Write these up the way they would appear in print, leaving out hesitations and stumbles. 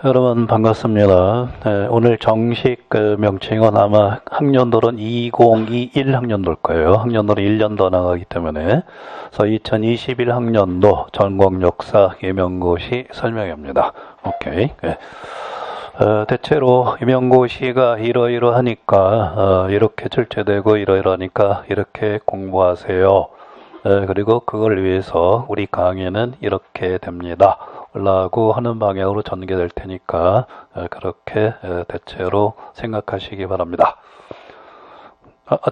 여러분 반갑습니다. 네, 오늘 정식 명칭은 아마 학년도는 2021 학년도일 거예요. 학년도는 1년 더 나가기 때문에. 그래서 2021 학년도 전공 역사 임용고시 설명입니다. 오케이. 네. 대체로 임용고시가 이러이러하니까 이렇게 출제되고 이러이러하니까 이렇게 공부하세요. 그리고 그걸 위해서 우리 강의는 이렇게 됩니다. 라고 하는 방향으로 전개될 테니까 그렇게 대체로 생각하시기 바랍니다.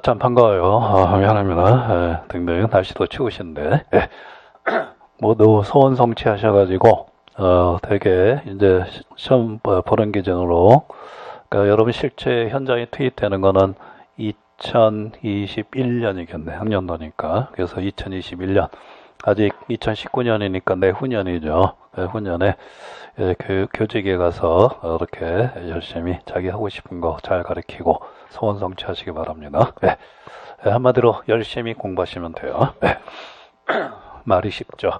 참 반가워요. 미안합니다. 등등 날씨도 추우신데 모두 소원 성취하셔가지고 되게 이제 시험 보는 기준으로 그러니까 여러분 실제 현장에 투입되는 거는 2021년이겠네. 학년도니까. 그래서 2021년 아직 2019년이니까 내후년이죠. 내후년에 교직에 가서 이렇게 열심히 자기 하고 싶은 거 잘 가르치고 소원 성취하시기 바랍니다. 한마디로 열심히 공부하시면 돼요. 말이 쉽죠.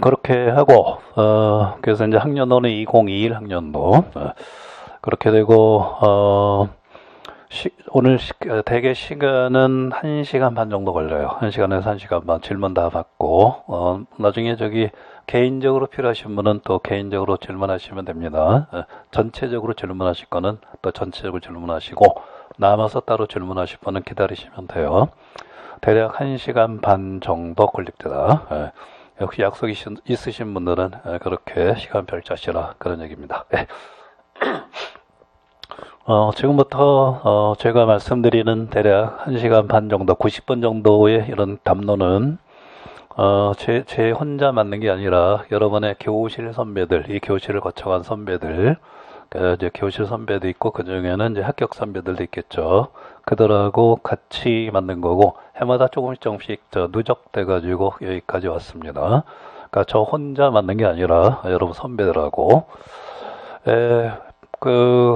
그렇게 하고 그래서 이제 학년도는 2021 학년도 그렇게 되고 오늘 대개 시간은 1시간 반 정도 걸려요. 1시간에서 1시간 반 질문 다 받고 나중에 개인적으로 필요하신 분은 또 개인적으로 질문하시면 됩니다. 전체적으로 질문하실 거는 또 전체적으로 질문하시고 남아서 따로 질문하실 분은 기다리시면 돼요. 대략 1시간 반 정도 걸립니다. 역시 약속이 있으신 분들은 그렇게 시간별 짜시라 그런 얘기입니다. 지금부터 제가 말씀드리는 대략 1시간 반 정도, 90분 정도의 이런 담론은 제 혼자 맞는 게 아니라 여러분의 교실 선배들, 이 교실을 거쳐간 선배들, 이제 교실 선배도 있고 그 중에는 이제 합격 선배들도 있겠죠. 그들하고 같이 만든 거고 해마다 조금씩 누적돼가지고 여기까지 왔습니다. 그러니까 저 혼자 만든 게 아니라 여러분 선배들하고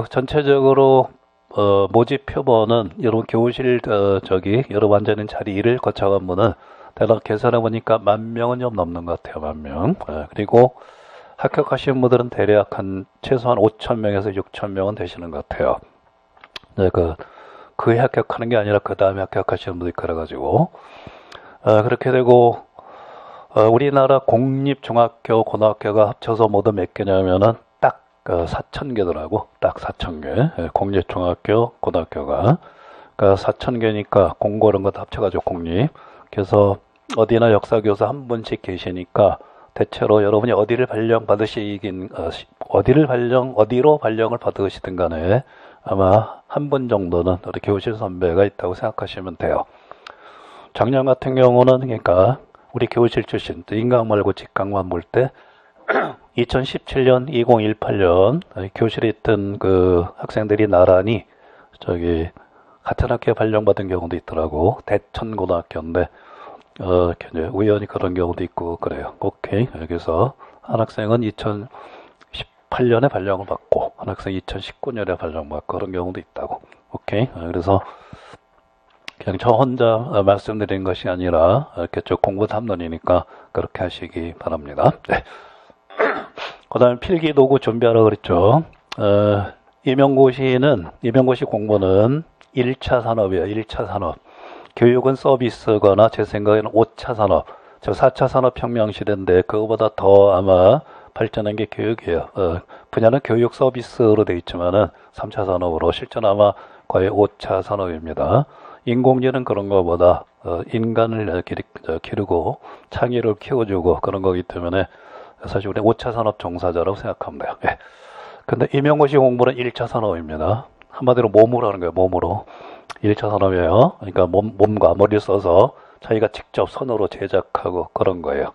전체적으로 모집 표본은 여러분 교실 여러분 앉아있는 자리 1을 거쳐간 분은 대략 계산해 보니까 10,000명은 좀 넘는 것 같아요. 10,000명. 그리고 합격하신 분들은 대략 최소한 5,000명에서 6,000명은 되시는 것 같아요. 그에 합격하는 게 아니라 그 다음에 합격하시는 분들이 그래가지고 그렇게 되고 우리나라 공립중학교, 고등학교가 합쳐서 모두 몇 개냐면은 4,000개더라고. 딱 4,000개. 공립중학교, 고등학교가. 그러니까 4,000개니까 공고 이런 것도 합쳐가지고 공립. 그래서 어디나 역사교사 한 분씩 계시니까 대체로 여러분이 어디로 발령을 받으시든 간에 아마 한 분 정도는 우리 교실 선배가 있다고 생각하시면 돼요. 작년 같은 경우는 그러니까 우리 교실 출신, 인강 말고 직강만 볼 때 2017년, 2018년 교실에 있던 그 학생들이 나란히 같은 학교에 발령받은 경우도 있더라고. 대천고등학교인데 우연히 그런 경우도 있고 그래요. 오케이. 그래서 한 학생은 2018년에 발령을 받고 한 학생 2019년에 발령받고 그런 경우도 있다고. 오케이. 그래서 그냥 저 혼자 말씀드린 것이 아니라 이렇게 쭉 공부 담론이니까 그렇게 하시기 바랍니다. 네. 그 다음에 필기 도구 준비하라고 그랬죠. 임용고시 공부는 1차 산업이에요. 1차 산업. 교육은 서비스거나 제 생각에는 5차 산업. 4차 산업혁명 시대인데 그거보다 더 아마 발전한 게 교육이에요. 분야는 교육 서비스로 되어 있지만은 3차 산업으로 실전 아마 거의 5차 산업입니다. 인공지능 그런 거보다 인간을 기르고 창의를 키워주고 그런 거기 때문에 사실 우리 5차 산업 종사자라고 생각하면 돼요. 근데 임용고시 공부는 1차 산업입니다. 한마디로 몸으로 하는 거예요. 몸으로. 1차 산업이에요. 그러니까 몸과 머리를 써서 자기가 직접 손으로 제작하고 그런 거예요.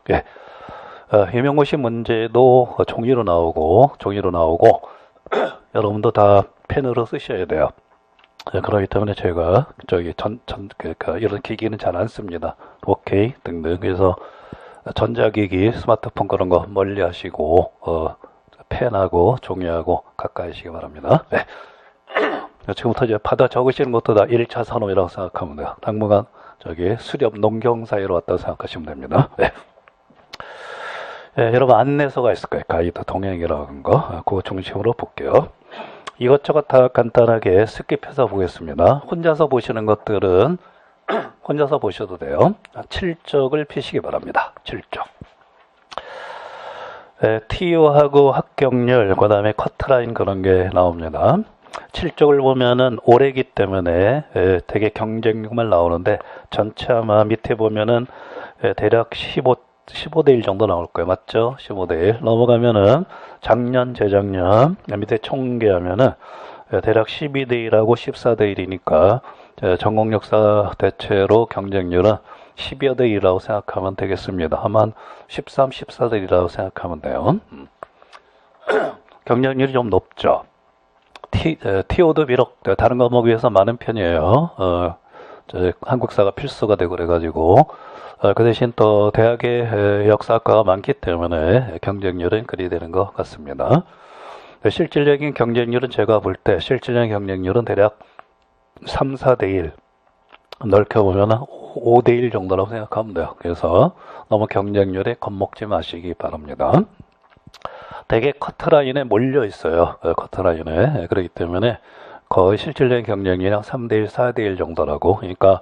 임용고시 문제도 종이로 나오고 여러분도 다 펜으로 쓰셔야 돼요. 그렇기 때문에 제가 이런 기기는 잘 안 씁니다. 오케이 등등. 그래서 전자기기, 스마트폰 그런 거 멀리 하시고 펜하고 종이하고 가까이 하시기 바랍니다. 지금부터 이제 받아 적으시는 것도 다 1차 산업이라고 생각하면 돼요. 당분간 수렵 농경 사이로 왔다고 생각하시면 됩니다. 여러분 안내서가 있을 거예요. 가이드 동행이라는 거. 그거 중심으로 볼게요. 이것저것 다 간단하게 스킵해서 보겠습니다. 혼자서 보시는 것들은 혼자서 보셔도 돼요. 7쪽을 피시기 바랍니다. 7쪽. TO하고 합격률, 그 다음에 커트라인 그런 게 나옵니다. 7쪽을 보면은 올해기 때문에 되게 경쟁력만 나오는데 전체 아마 밑에 보면은 대략 15대 1 정도 나올 거예요. 맞죠? 15대 1. 넘어가면은 작년, 재작년 밑에 총계하면은 대략 12대 1하고 14대 1이니까 전공 역사 대체로 경쟁률은 10여 대 1이라고 생각하면 되겠습니다. 한 13, 14대 1이라고 생각하면 돼요. 경쟁률이 좀 높죠. TO도 비록 다른 과목 비해서 많은 편이에요. 한국사가 필수가 되고 그래가지고 그 대신 또 대학의 역사학과가 많기 때문에 경쟁률은 그리 되는 것 같습니다. 실질적인 경쟁률은 제가 볼 때 실질적인 경쟁률은 대략 3, 4대 1 넓혀 보면 5대 1 정도라고 생각하면 돼요. 그래서 너무 경쟁률에 겁먹지 마시기 바랍니다. 되게 커트라인에 몰려 있어요. 커트라인에. 그렇기 때문에 거의 실질적인 경쟁률이 3대 1, 4대 1 정도라고. 그러니까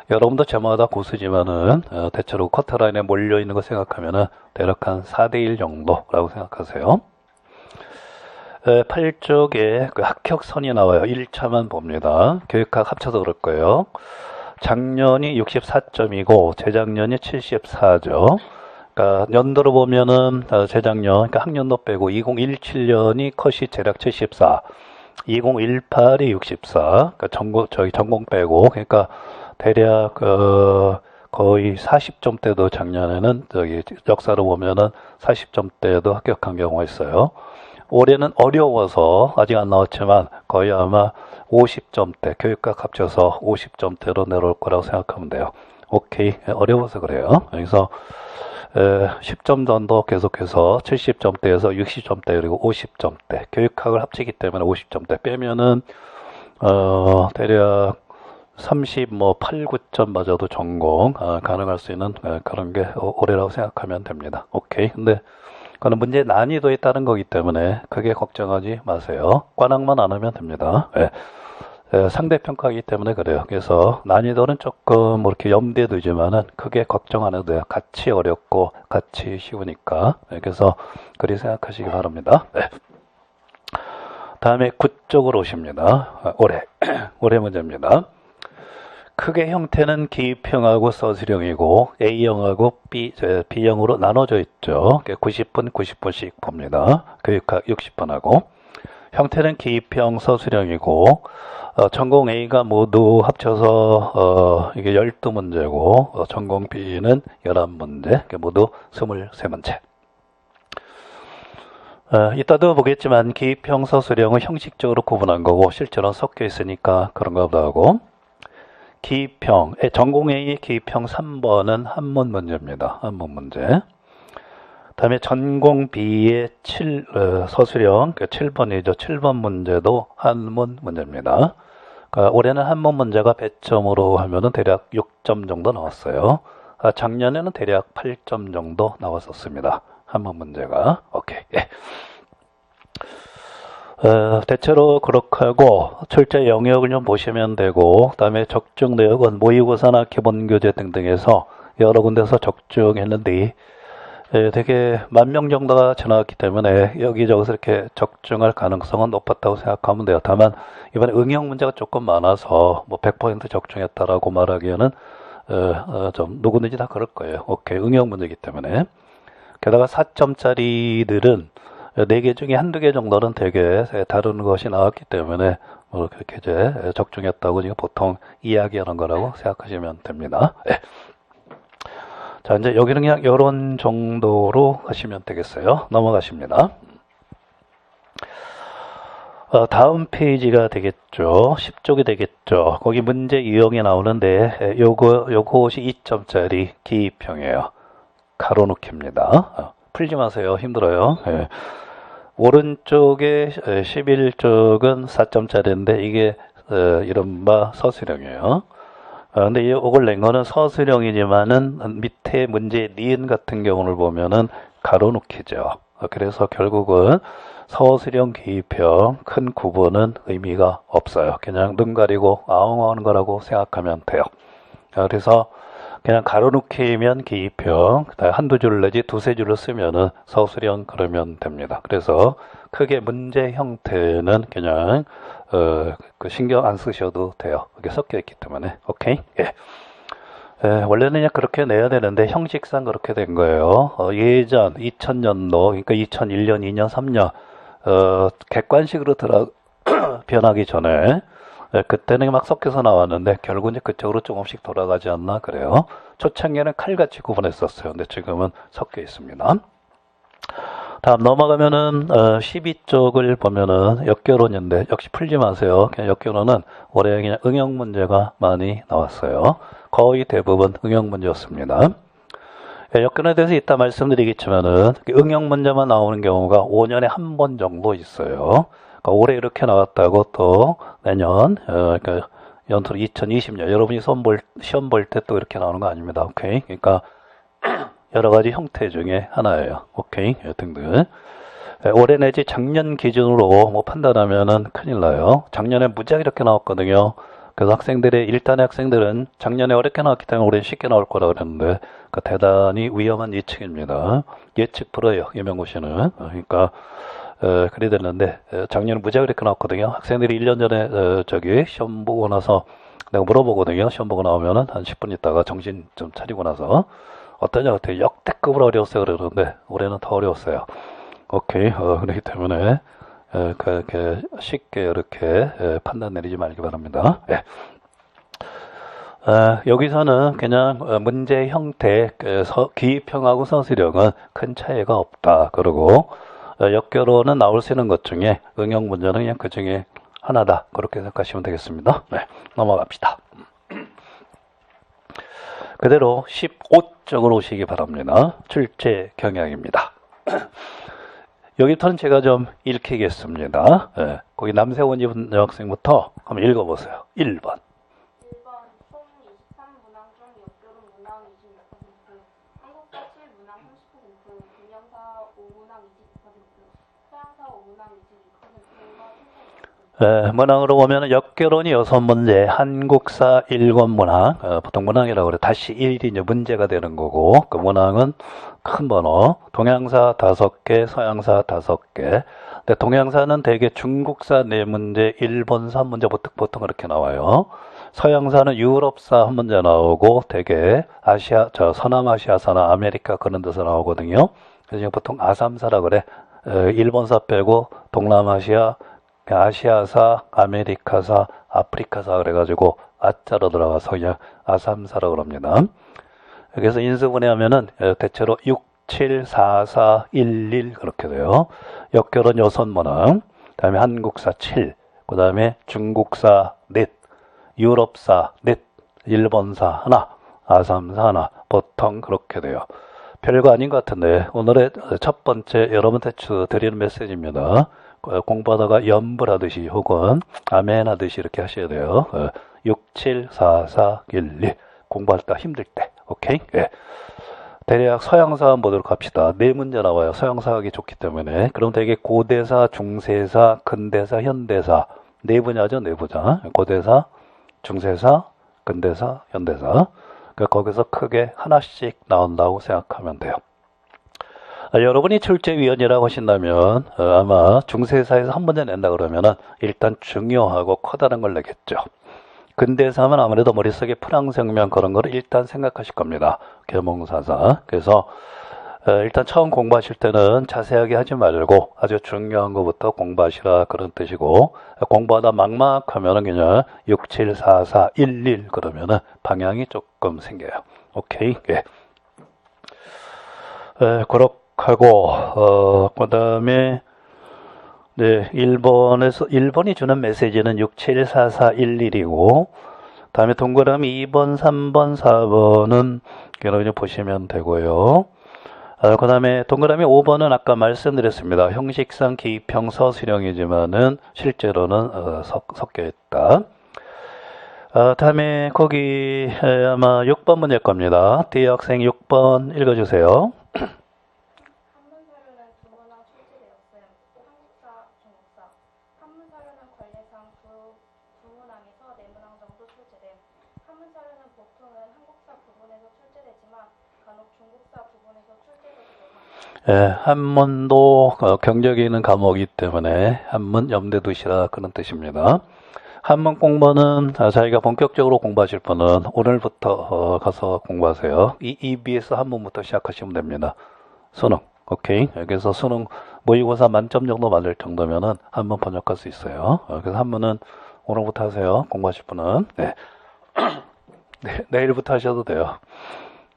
여러분도 저마다 고수지만은 대체로 커트라인에 몰려 있는 거 생각하면은 대략 한 4대 1 정도라고 생각하세요. 8쪽에 그 합격선이 나와요. 1차만 봅니다. 교육학 합쳐서 그럴 거예요. 작년이 64점이고 재작년이 74죠. 그러니까 연도로 보면은 재작년, 그러니까 학년도 빼고 2017년이 컷이 대략 74, 2018이 64, 그러니까 전공 빼고, 그러니까 대략 거의 40점대도 작년에는 역사로 보면은 40점대도 합격한 경우가 있어요. 올해는 어려워서 아직 안 나왔지만 거의 아마 50점대, 교육학 합쳐서 50점대로 내려올 거라고 생각하면 돼요. 오케이, 어려워서 그래요. 그래서 10점 정도 계속해서 70점대에서 60점대 그리고 50점대, 교육학을 합치기 때문에 50점대 빼면은 대략 8, 9점 맞아도 전공 가능할 수 있는 그런 게 올해라고 생각하면 됩니다. 오케이. 근데 그거는 문제 난이도에 따른 거기 때문에 크게 걱정하지 마세요. 관학만 안 하면 됩니다. 상대평가이기 때문에 그래요. 그래서 난이도는 조금 이렇게 염두에 두지만은 크게 걱정 안 해도 돼요. 같이 어렵고 같이 쉬우니까. 그래서 그리 생각하시기 바랍니다. 다음에 9쪽으로 오십니다. 올해 문제입니다. 크게 형태는 기입형하고 서술형이고 A형하고 B형으로 나눠져 있죠. 90분, 90분씩 봅니다. 교육학 60분하고. 형태는 기입형 서술형이고 전공 A가 모두 합쳐서 이게 12문제고 전공 B는 11문제, 모두 23문제. 이따도 보겠지만 기입형 서술형은 형식적으로 구분한 거고 실제로는 섞여 있으니까 그런가 보다 하고, 기입형, 전공 A의 기입형 3번은 한문 문제입니다. 한문 문제. 다음에 전공 B의 서술형 7번이죠. 7번 문제도 한문 문제입니다. 그러니까 올해는 한문 문제가 100점으로 하면은 대략 6점 정도 나왔어요. 작년에는 대략 8점 정도 나왔었습니다. 한문 문제가. 오케이. 대체로 그렇게 하고 출제 영역을 좀 보시면 되고, 그다음에 적중 내역은 모의고사나 기본교재 등등에서 여러 군데서 적중했는데 되게 10,000명 정도가 지나갔기 때문에 여기저기서 이렇게 적중할 가능성은 높았다고 생각하면 돼요. 다만 이번에 응용 문제가 조금 많아서 100% 적중했다라고 말하기에는 좀 누구든지 다 그럴 거예요. 오케이, 응용 문제이기 때문에. 게다가 4점짜리들은 4개 중에 한두 개 정도는 되게 다른 것이 나왔기 때문에 그렇게 이제 적중했다고 지금 보통 이야기하는 거라고 생각하시면 됩니다. 자, 이제 여기는 그냥 이런 정도로 하시면 되겠어요. 넘어가십니다. 다음 페이지가 되겠죠. 10쪽이 되겠죠. 거기 문제 유형이 나오는데 요것이 2점짜리 기입형이에요. 가로놓기입니다. 풀지 마세요. 힘들어요. 오른쪽에 11쪽은 4점짜리인데 이게 이른바 서술형이에요. 근데 이걸 낸 거는 서술형이지만은 밑에 문제 니은 같은 경우를 보면은 가로놓기죠. 그래서 결국은 서술형 기입형 큰 구분은 의미가 없어요. 그냥 눈 가리고 아웅하는 거라고 생각하면 돼요. 그래서 그냥 가로놓기면 기입형, 그다음에 한두 줄 내지 두세 줄을 쓰면은 서술형 그러면 됩니다. 그래서 크게 문제 형태는 그냥 그 신경 안 쓰셔도 돼요. 이게 섞여 있기 때문에. 오케이? 예. 원래는 그냥 그렇게 내야 되는데 형식상 그렇게 된 거예요. 예전 2000년도, 그러니까 2001년, 2년, 3년 객관식으로 변하기 전에 그때는 막 섞여서 나왔는데 결국 이제 그쪽으로 조금씩 돌아가지 않나 그래요. 초창기에는 칼같이 구분했었어요. 근데 지금은 섞여 있습니다. 다음 넘어가면은 12쪽을 보면은 역결혼인데 역시 풀지 마세요. 그냥 역결혼은 올해 그냥 응용 문제가 많이 나왔어요. 거의 대부분 응용 문제였습니다. 역결혼에 대해서 이따 말씀드리겠지만은 응용 문제만 나오는 경우가 5년에 한 번 정도 있어요. 그러니까 올해 이렇게 나왔다고 또 내년 그러니까 연토로 2020년 여러분이 시험 볼 때 또 이렇게 나오는 거 아닙니다. 오케이. 그러니까 여러 가지 형태 중에 하나예요. 오케이. 등등. 올해 내지 작년 기준으로 뭐 판단하면은 큰일 나요. 작년에 무지하게 이렇게 나왔거든요. 그래서 일단의 학생들은 작년에 어렵게 나왔기 때문에 올해 쉽게 나올 거라 그랬는데, 그러니까 대단히 위험한 예측입니다. 예측 불허예요. 이명고 씨는. 그러니까, 그래 됐는데, 작년에 무지하게 이렇게 나왔거든요. 학생들이 1년 전에, 시험 보고 나서 내가 물어보거든요. 시험 보고 나오면은 한 10분 있다가 정신 좀 차리고 나서, 어떠냐, 어떻게 역대급으로 어려웠어요. 그러는데, 올해는 더 어려웠어요. 오케이. 그렇기 때문에, 그렇게 쉽게 이렇게 판단 내리지 말기 바랍니다. 예. 여기서는 그냥 문제 형태, 기입형하고 서술형은 큰 차이가 없다. 그리고 역결혼은 나올 수 있는 것 중에 응용 문제는 그냥 그 중에 하나다. 그렇게 생각하시면 되겠습니다. 네, 넘어갑시다. 그대로 15쪽으로 오시기 바랍니다. 출제 경향입니다. 여기부터는 제가 좀 읽히겠습니다. 예, 거기 남세원 여학생부터 한번 읽어보세요. 1번. 1번 총 23문항 중 역결혼 문항 26%, 한국사 7문항 30%, 동양사 5문항 20%, 서양사 5문항 22%가 문항으로 보면 역결혼이 6문제, 한국사 7문항, 보통 문항이라고 그래. 다시 1이 이제 문제가 되는 거고, 그 문항은 큰 번호, 동양사 5개, 서양사 5개. 근데 동양사는 대개 중국사 4문제, 일본사 1문제 보통 그렇게 나와요. 서양사는 유럽사 1문제 나오고, 대개 서남아시아사나 아메리카 그런 데서 나오거든요. 그래서 보통 아삼사라 그래. 일본사 빼고 동남아시아, 아시아사, 아메리카사, 아프리카사 그래가지고 아자로 들어가서 그냥 아삼사라고 그럽니다. 그래서 인수분해하면은 대체로 6, 7, 4, 4, 1, 1 그렇게 돼요. 역결혼 6문항, 그다음에 한국사 7, 그다음에 중국사 넷, 유럽사 넷, 일본사 하나, 아삼사 하나, 보통 그렇게 돼요. 별거 아닌 것 같은데 오늘의 첫 번째 여러분한테 드리는 메시지입니다. 공부하다가 염불하듯이 혹은 아멘 하듯이 이렇게 하셔야 돼요. 6, 7, 4, 4, 1, 1 공부할 때 힘들 때. 오케이? 예. 대략 서양사 한번 보도록 합시다. 4문제 나와요. 서양사 하기 좋기 때문에. 그럼 되게 고대사, 중세사, 근대사, 현대사 4분야죠. 4분야. 고대사, 중세사, 근대사, 현대사. 그러니까 거기서 크게 하나씩 나온다고 생각하면 돼요. 여러분이 출제위원이라고 하신다면 아마 중세사에서 한 문제 낸다 그러면은 일단 중요하고 커다란 걸 내겠죠. 근대사 하면 아무래도 머릿속에 프랑생명 그런 거를 일단 생각하실 겁니다. 계몽사사. 그래서 일단 처음 공부하실 때는 자세하게 하지 말고 아주 중요한 것부터 공부하시라 그런 뜻이고, 공부하다 막막하면은 그냥 6, 7, 4, 4, 1, 1 그러면은 방향이 조금 생겨요. 오케이? 예. 그렇게 하고 그 다음에 네, 1번이 주는 메시지는 6, 7, 4, 4, 1, 1이고, 다음에 동그라미 2번, 3번, 4번은 여러분이 보시면 되고요. 그 다음에 동그라미 5번은 아까 말씀드렸습니다. 형식상 기입형 서술형이지만은 실제로는 섞여 있다. 다음에 거기 아마 6번 문제일 겁니다. 뒤에 학생 6번 읽어주세요. 사료는 관례상 두 문항에서 네 문항 정도 출제됨. 한문 사료는 보통은 한국사 부분에서 출제되지만 간혹 중국사 부분에서 출제되기도 합니다. 예, 한문도 경적이 있는 과목이기 때문에 한문 염두에 두시라 그런 뜻입니다. 한문 공부는 자기가 본격적으로 공부하실 분은 오늘부터 가서 공부하세요. EBS 한문부터 시작하시면 됩니다. 수능, 오케이. 여기서 수능 모의고사 만점 정도 맞을 정도면은 한문 번역할 수 있어요. 그래서 한문은 오늘부터 하세요. 공부하실 분은. 네. 네, 내일부터 하셔도 돼요.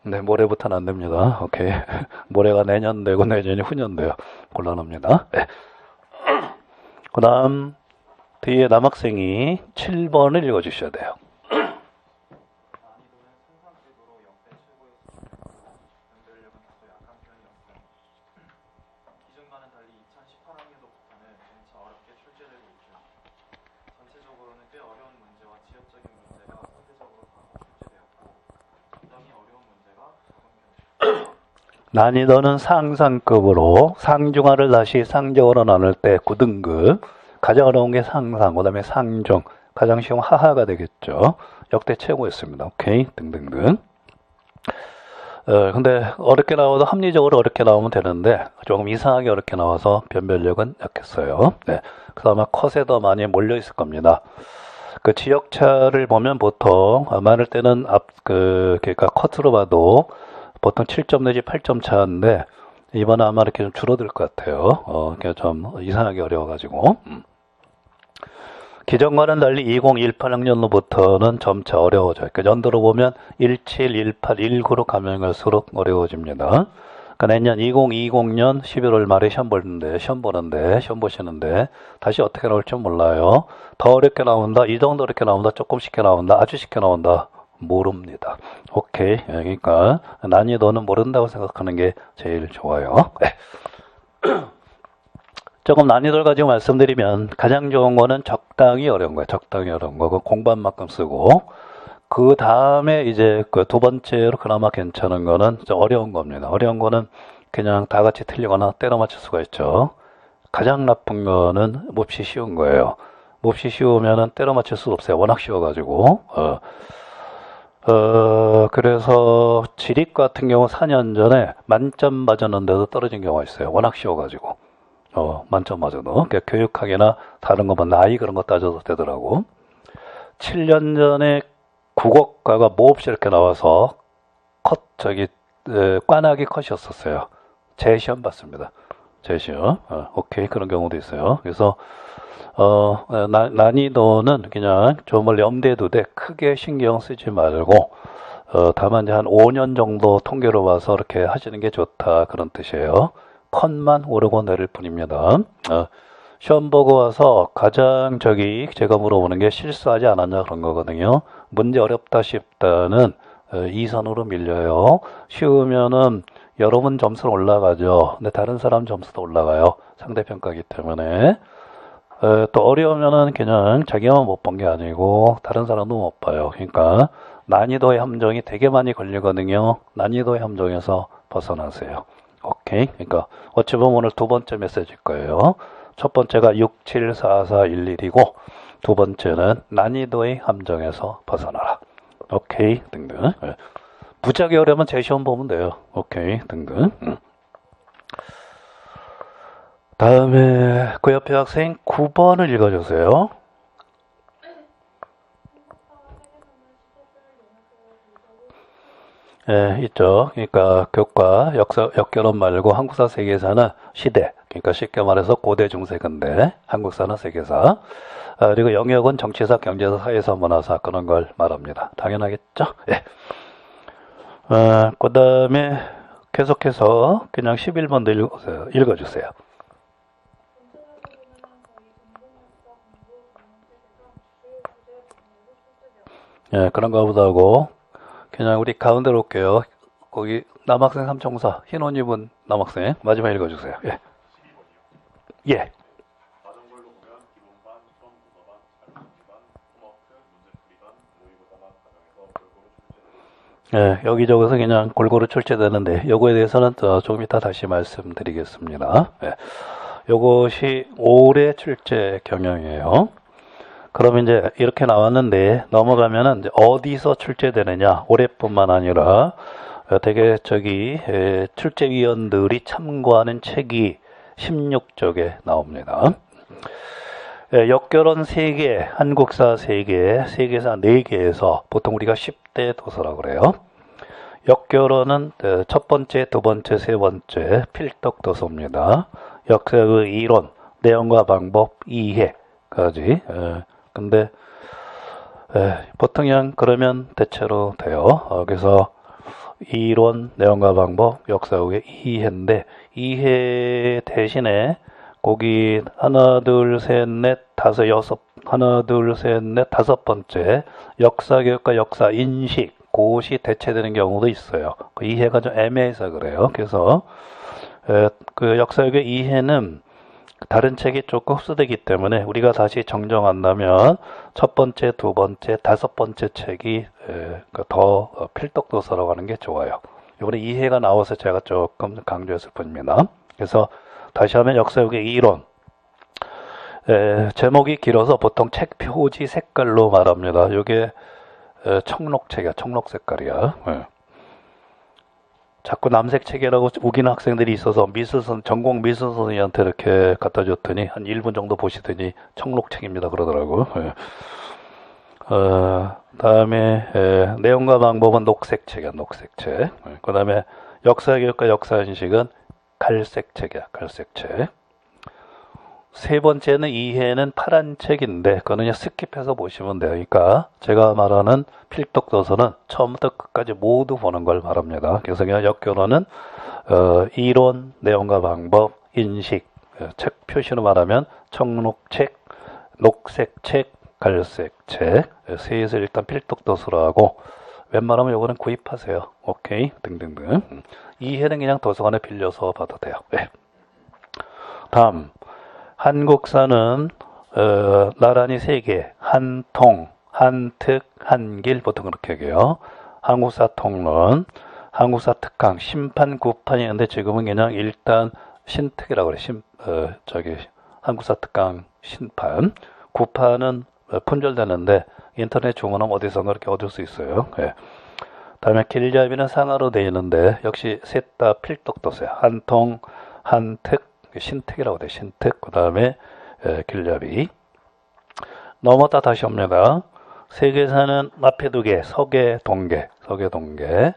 네, 모레부터는 안 됩니다. 오케이. 모레가 내년 되고 내년이 후년 돼요. 곤란합니다. 네. 그 다음, 뒤에 남학생이 7번을 읽어주셔야 돼요. 기존과는 달리 2018학년도부터는 점차 어렵게 출제되고 있죠. 전체적으로는 꽤 어려운 문제와 지역적인 문제가 상대적으로 다소 출제되었고, 굉장히 어려운 문제가 적은 편입니다. 난이도는 상상급으로 상중하를 다시 상적으로 나눌 때 9등급, 가장 어려운 게 상상, 그 다음에 상중, 가장 쉬운 하하가 되겠죠. 역대 최고였습니다. 오케이, 등등등. 근데 어렵게 나와도 합리적으로 어렵게 나오면 되는데 조금 이상하게 어렵게 나와서 변별력은 약했어요. 네. 그래서 아마 컷에 더 많이 몰려 있을 겁니다. 그 지역차를 보면 보통 많을 때는 그러니까 컷으로 봐도 보통 7점 내지 8점 차인데 이번에 아마 이렇게 좀 줄어들 것 같아요. 좀 이상하게 어려워가지고. 기존과는 달리 2018학년로부터는 점차 어려워져요. 그러니까 연도로 보면 17, 18, 19로 가면 갈수록 어려워집니다. 그러니까 내년 2020년 11월 말에 시험 보시는데 다시 어떻게 나올지 몰라요. 더 어렵게 나온다, 이 정도 어렵게 나온다, 조금 쉽게 나온다, 아주 쉽게 나온다, 모릅니다. 오케이. 그러니까 난이도는 모른다고 생각하는 게 제일 좋아요. 네. 조금 난이도를 가지고 말씀드리면 가장 좋은 거는 적당히 어려운 거예요. 적당히 어려운 거. 공부한 만큼 쓰고 그 다음에 이제 그 두 번째로 그나마 괜찮은 거는 좀 어려운 겁니다. 어려운 거는 그냥 다 같이 틀리거나 때려 맞출 수가 있죠. 가장 나쁜 거는 몹시 쉬운 거예요. 몹시 쉬우면은 때려 맞출 수 없어요. 워낙 쉬워가지고. 그래서 지립 같은 경우 4년 전에 만점 맞았는데도 떨어진 경우가 있어요. 워낙 쉬워가지고. 만점 맞아도. 그러니까 교육학이나 다른 거 뭐 나이 그런 거 따져도 되더라고. 7년 전에 국어과가 몹시 이렇게 나와서 꽈나기 컷이었었어요. 재시험 봤습니다. 재시험. 오케이. 그런 경우도 있어요. 그래서, 난이도는 그냥 좀 염두에 두되 크게 신경 쓰지 말고, 다만 이제 한 5년 정도 통계로 봐서 이렇게 하시는 게 좋다. 그런 뜻이에요. 컷만 오르고 내릴 뿐입니다. 시험 보고 와서 가장 제가 물어보는 게 실수하지 않았냐 그런 거거든요. 문제 어렵다 싶다는 2선으로 밀려요. 쉬우면은 여러분 점수는 올라가죠. 근데 다른 사람 점수도 올라가요. 상대평가이기 때문에. 또 어려우면은 그냥 자기만 못 본 게 아니고 다른 사람도 못 봐요. 그러니까 난이도의 함정이 되게 많이 걸리거든요. 난이도의 함정에서 벗어나세요. 오케이. 그러니까 어찌 보면 오늘 두 번째 메시지일 거예요. 첫 번째가 6, 7, 4, 4, 1, 1이고 두 번째는 난이도의 함정에서 벗어나라. 오케이. 등등. 무지하게 어려우면 재시험 보면 돼요. 오케이. 등등. 다음에 그 옆에 학생 9번을 읽어주세요. 예, 있죠. 그러니까 교과, 역결혼 말고 한국사, 세계사는 시대. 그러니까 쉽게 말해서 고대, 중세, 근대. 한국사는 세계사. 그리고 영역은 정치사, 경제사, 사회사, 문화사 그런 걸 말합니다. 당연하겠죠? 예. 그 다음에 계속해서 그냥 11번도 읽어주세요. 예, 그런 거보다 하고 그냥 우리 가운데로 올게요. 거기 남학생 삼총사 흰 옷 입은 남학생 마지막 읽어주세요. 예. 예. 과정별로 보면 기본반, 수험 도서반, 자료반, 홈워크, 문제풀이반, 모의고사반 과정에서 골고루 출제되고 예, 여기저기서 그냥 골고루 출제되는데 요거에 대해서는 조금 이따 다시 말씀드리겠습니다. 예. 요것이 올해 출제 경영이에요. 그럼 이제 이렇게 나왔는데 넘어가면은 이제 어디서 출제되느냐, 올해뿐만 아니라 되게 출제위원들이 참고하는 책이 16쪽에 나옵니다. 역결혼 3개, 한국사 3개, 세계사 4개에서 보통 우리가 10대 도서라고 그래요. 역결혼은 첫 번째, 두 번째, 세 번째 필독 도서입니다. 역사의 이론, 내용과 방법, 이해까지. 근데 보통 그냥 그러면 대체로 돼요. 그래서 이론, 내용과 방법, 역사의 이해인데 이해 대신에 거기 하나, 둘, 셋, 넷, 다섯, 여섯, 하나, 둘, 셋, 넷, 다섯 번째 역사교육과 역사인식 그것이 대체되는 경우도 있어요. 그 이해가 좀 애매해서 그래요. 그래서 그 역사교육의 이해는 다른 책이 조금 흡수되기 때문에 우리가 다시 정정한다면 첫 번째, 두 번째, 다섯 번째 책이 더 필독도서라고 하는 게 좋아요. 이번에 이해가 나와서 제가 조금 강조했을 뿐입니다. 그래서 다시 하면 역사교육의 이론. 제목이 길어서 보통 책 표지 색깔로 말합니다. 이게 청록책이야. 청록 색깔이야. 자꾸 남색 책이라고 우기는 학생들이 있어서 전공 미술 선생님한테 이렇게 갖다 줬더니 한 1분 정도 보시더니 청록책입니다 그러더라고. 다음에 내용과 방법은 녹색책이야. 녹색책. 그 다음에 역사교육과 역사인식은 갈색책이야. 갈색책. 세 번째는 이해는 파란 책인데 그거는 그냥 스킵해서 보시면 돼요. 그러니까 제가 말하는 필독도서는 처음부터 끝까지 모두 보는 걸 말합니다. 그래서 그냥 역결혼은 이론, 내용과 방법, 인식, 책 표시로 말하면 청록책, 녹색책, 갈색책 세에서 일단 필독도서로 하고 웬만하면 요거는 구입하세요. 오케이 등등등. 이해는 그냥 도서관에 빌려서 봐도 돼요. 네. 다음 한국사는 나란히 3개, 한통, 한특, 한길 보통 그렇게 얘기해요. 한국사 통론, 한국사 특강, 심판, 구판이 있는데 지금은 그냥 일단 신특이라고 그래. 한국사 특강 신판. 구판은 품절되는데 인터넷 주문하면 어디선가 이렇게 얻을 수 있어요. 네. 다음에 길잡이는 상하로 되어 있는데 역시 셋 다 필독도서야. 한통, 한특, 신특이라고 돼. 신특. 그 다음에 길잡이. 넘었다 다시 옵니다. 세계사는 앞에 2개, 서계, 동계. 서계, 동계.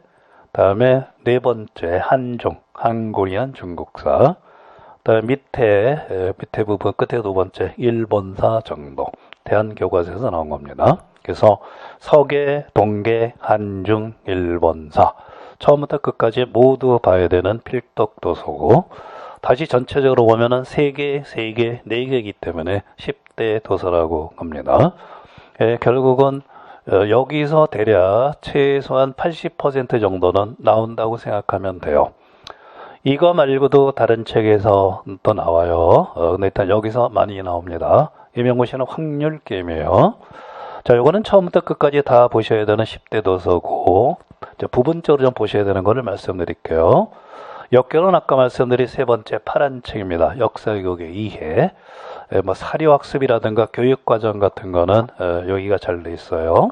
다음에 네 번째 한중, 한고리안 중국사. 다음에 밑에 부분 끝에 2번째 일본사 정도. 대한교과서에서 나온 겁니다. 그래서 서계, 동계, 한중, 일본사. 처음부터 끝까지 모두 봐야 되는 필독도서고 다시 전체적으로 보면은 3개, 4개이기 때문에 10대 도서라고 합니다. 결국은 여기서 대략 최소한 80% 정도는 나온다고 생각하면 돼요. 이거 말고도 다른 책에서 또 나와요. 근데 일단 여기서 많이 나옵니다. 임용고시는 확률 게임이에요. 자, 요거는 처음부터 끝까지 다 보셔야 되는 10대 도서고 부분적으로 좀 보셔야 되는 거를 말씀드릴게요. 역결은 아까 말씀드린 세 번째 파란 책입니다. 역사교육의 이해. 뭐 사료학습이라든가 교육과정 같은 거는 여기가 잘 돼 있어요.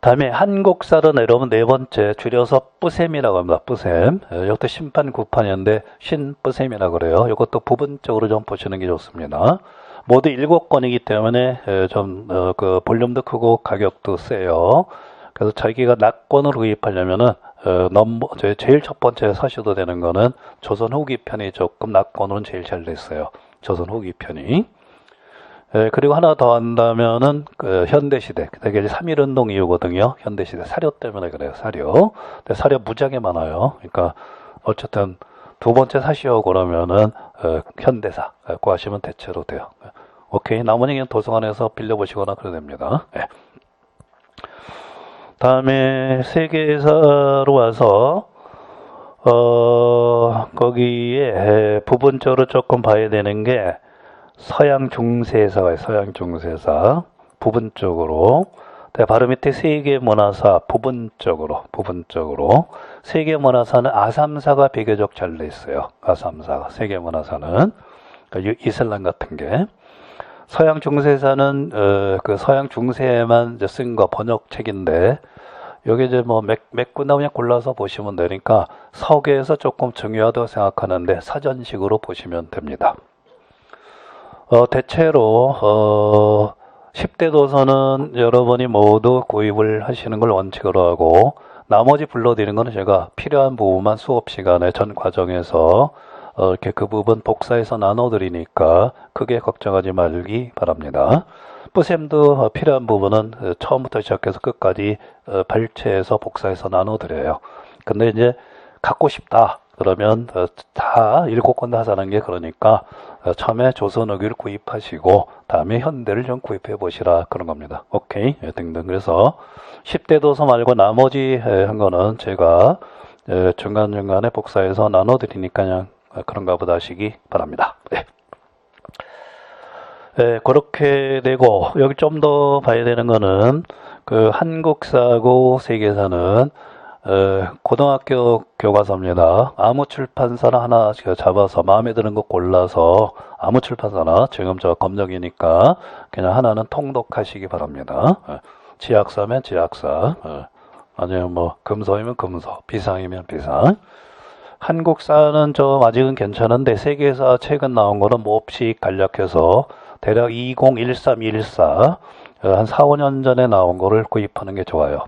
다음에 한국사로 내려오면 네 번째 줄여서 뿌셈이라고 합니다. 뿌셈. 이것도 심판 구판이었는데 신뿌셈이라고 그래요. 이것도 부분적으로 좀 보시는 게 좋습니다. 모두 7권이기 때문에 좀 그 볼륨도 크고 가격도 세요. 그래서 자기가 낙권으로 구입하려면은 제일 첫 번째 사셔도 되는 거는 조선 후기 편이 조금 낙권으로는 제일 잘 됐어요. 조선 후기 편이. 그리고 하나 더 한다면은 현대시대. 그게 3.1운동 이후거든요. 현대시대. 사료 때문에 그래요. 사료. 근데 사료 무지하게 많아요. 그러니까 어쨌든 두 번째 사시오 그러면은 현대사 구하시면 대체로 돼요. 오케이. 나머지는 도서관에서 빌려보시거나 그래야 됩니다. 네. 다음에 세계사로 와서 거기에 부분적으로 조금 봐야 되는 게 서양 중세사가 서양 중세사 부분적으로 바로 밑에 세계 문화사 부분적으로 세계문화사는 아삼사가 비교적 잘 돼 있어요. 아삼사가 세계문화사는 그러니까 이슬람 같은 게 서양 중세사는 그 서양 중세에만 이제 쓴 거 번역책인데 여기 이제 뭐 몇 군데 그냥 골라서 보시면 되니까 서계에서 조금 중요하다고 생각하는데 사전식으로 보시면 됩니다. 대체로 10대 도서는 여러분이 모두 구입을 하시는 걸 원칙으로 하고 나머지 불러드리는 거는 제가 필요한 부분만 수업 시간에 전 과정에서 이렇게 그 부분 복사해서 나눠드리니까 크게 걱정하지 말기 바랍니다. 뿌쌤도 필요한 부분은 처음부터 시작해서 끝까지 발췌해서 복사해서 나눠드려요. 근데 이제 갖고 싶다 그러면 다 7권 다 사는 게 그러니까 처음에 조선어귀를 구입하시고 다음에 현대를 좀 구입해 보시라 그런 겁니다. 오케이 등등. 그래서 10대 도서 말고 나머지 한 거는 제가 중간중간에 복사해서 나눠드리니까 그냥 그런가 보다 하시기 바랍니다. 네. 그렇게 되고 여기 좀 더 봐야 되는 거는 그 한국사고 세계사는 고등학교 교과서입니다. 아무 출판사나 하나 잡아서 마음에 드는 거 골라서 아무 출판사나 지금 저 검정이니까 그냥 하나는 통독하시기 바랍니다. 지학사면 지학사, 아니면 뭐 금서이면 금서, 비상이면 비상. 한국사는 좀 아직은 괜찮은데 세계사 최근 나온 거는 몹시 간략해서 대략 2013-14 한 4, 5년 전에 나온 거를 구입하는 게 좋아요.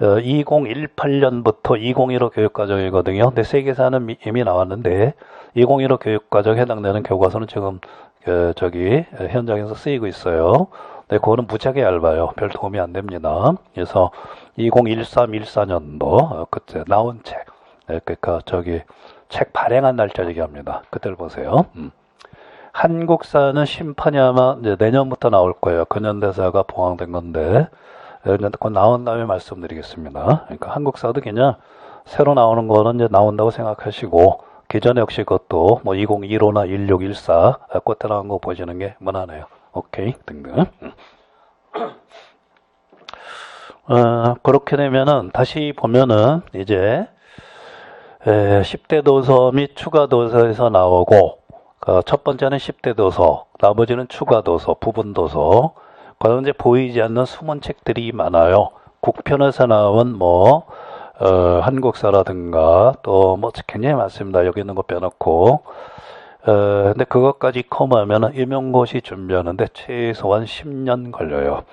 2018년부터 2015 교육과정이거든요. 근데 세계사는 이미 나왔는데 2015 교육과정에 해당되는 교과서는 지금 현장에서 쓰이고 있어요. 근데 그거는 무지하게 얇아요. 별 도움이 안 됩니다. 그래서 2013-14년도 그때 나온 책, 그러니까 책 발행한 날짜 얘기합니다. 그때를 보세요. 한국사는 심판이 아마 이제 내년부터 나올 거예요. 근현대사가 봉황된 건데 그거 나온 다음에 말씀드리겠습니다. 그러니까 한국사도 그냥 새로 나오는 거는 이제 나온다고 생각하시고 기존에 역시 그것도 뭐 2015나 16, 14 그때 나온 거 보시는 게 무난해요. 오케이 등등. 그렇게 되면은 다시 보면은 이제 10대 도서 및 추가 도서에서 나오고 첫 번째는 10대 도서, 나머지는 추가 도서, 부분 도서. 그다음 이제 보이지 않는 숨은 책들이 많아요. 국편에서 나온 한국사라든가 또 뭐 굉장히 많습니다. 여기 있는 거 빼놓고. 근데 그것까지 커버하면 임용고시 준비하는데 최소한 10년 걸려요.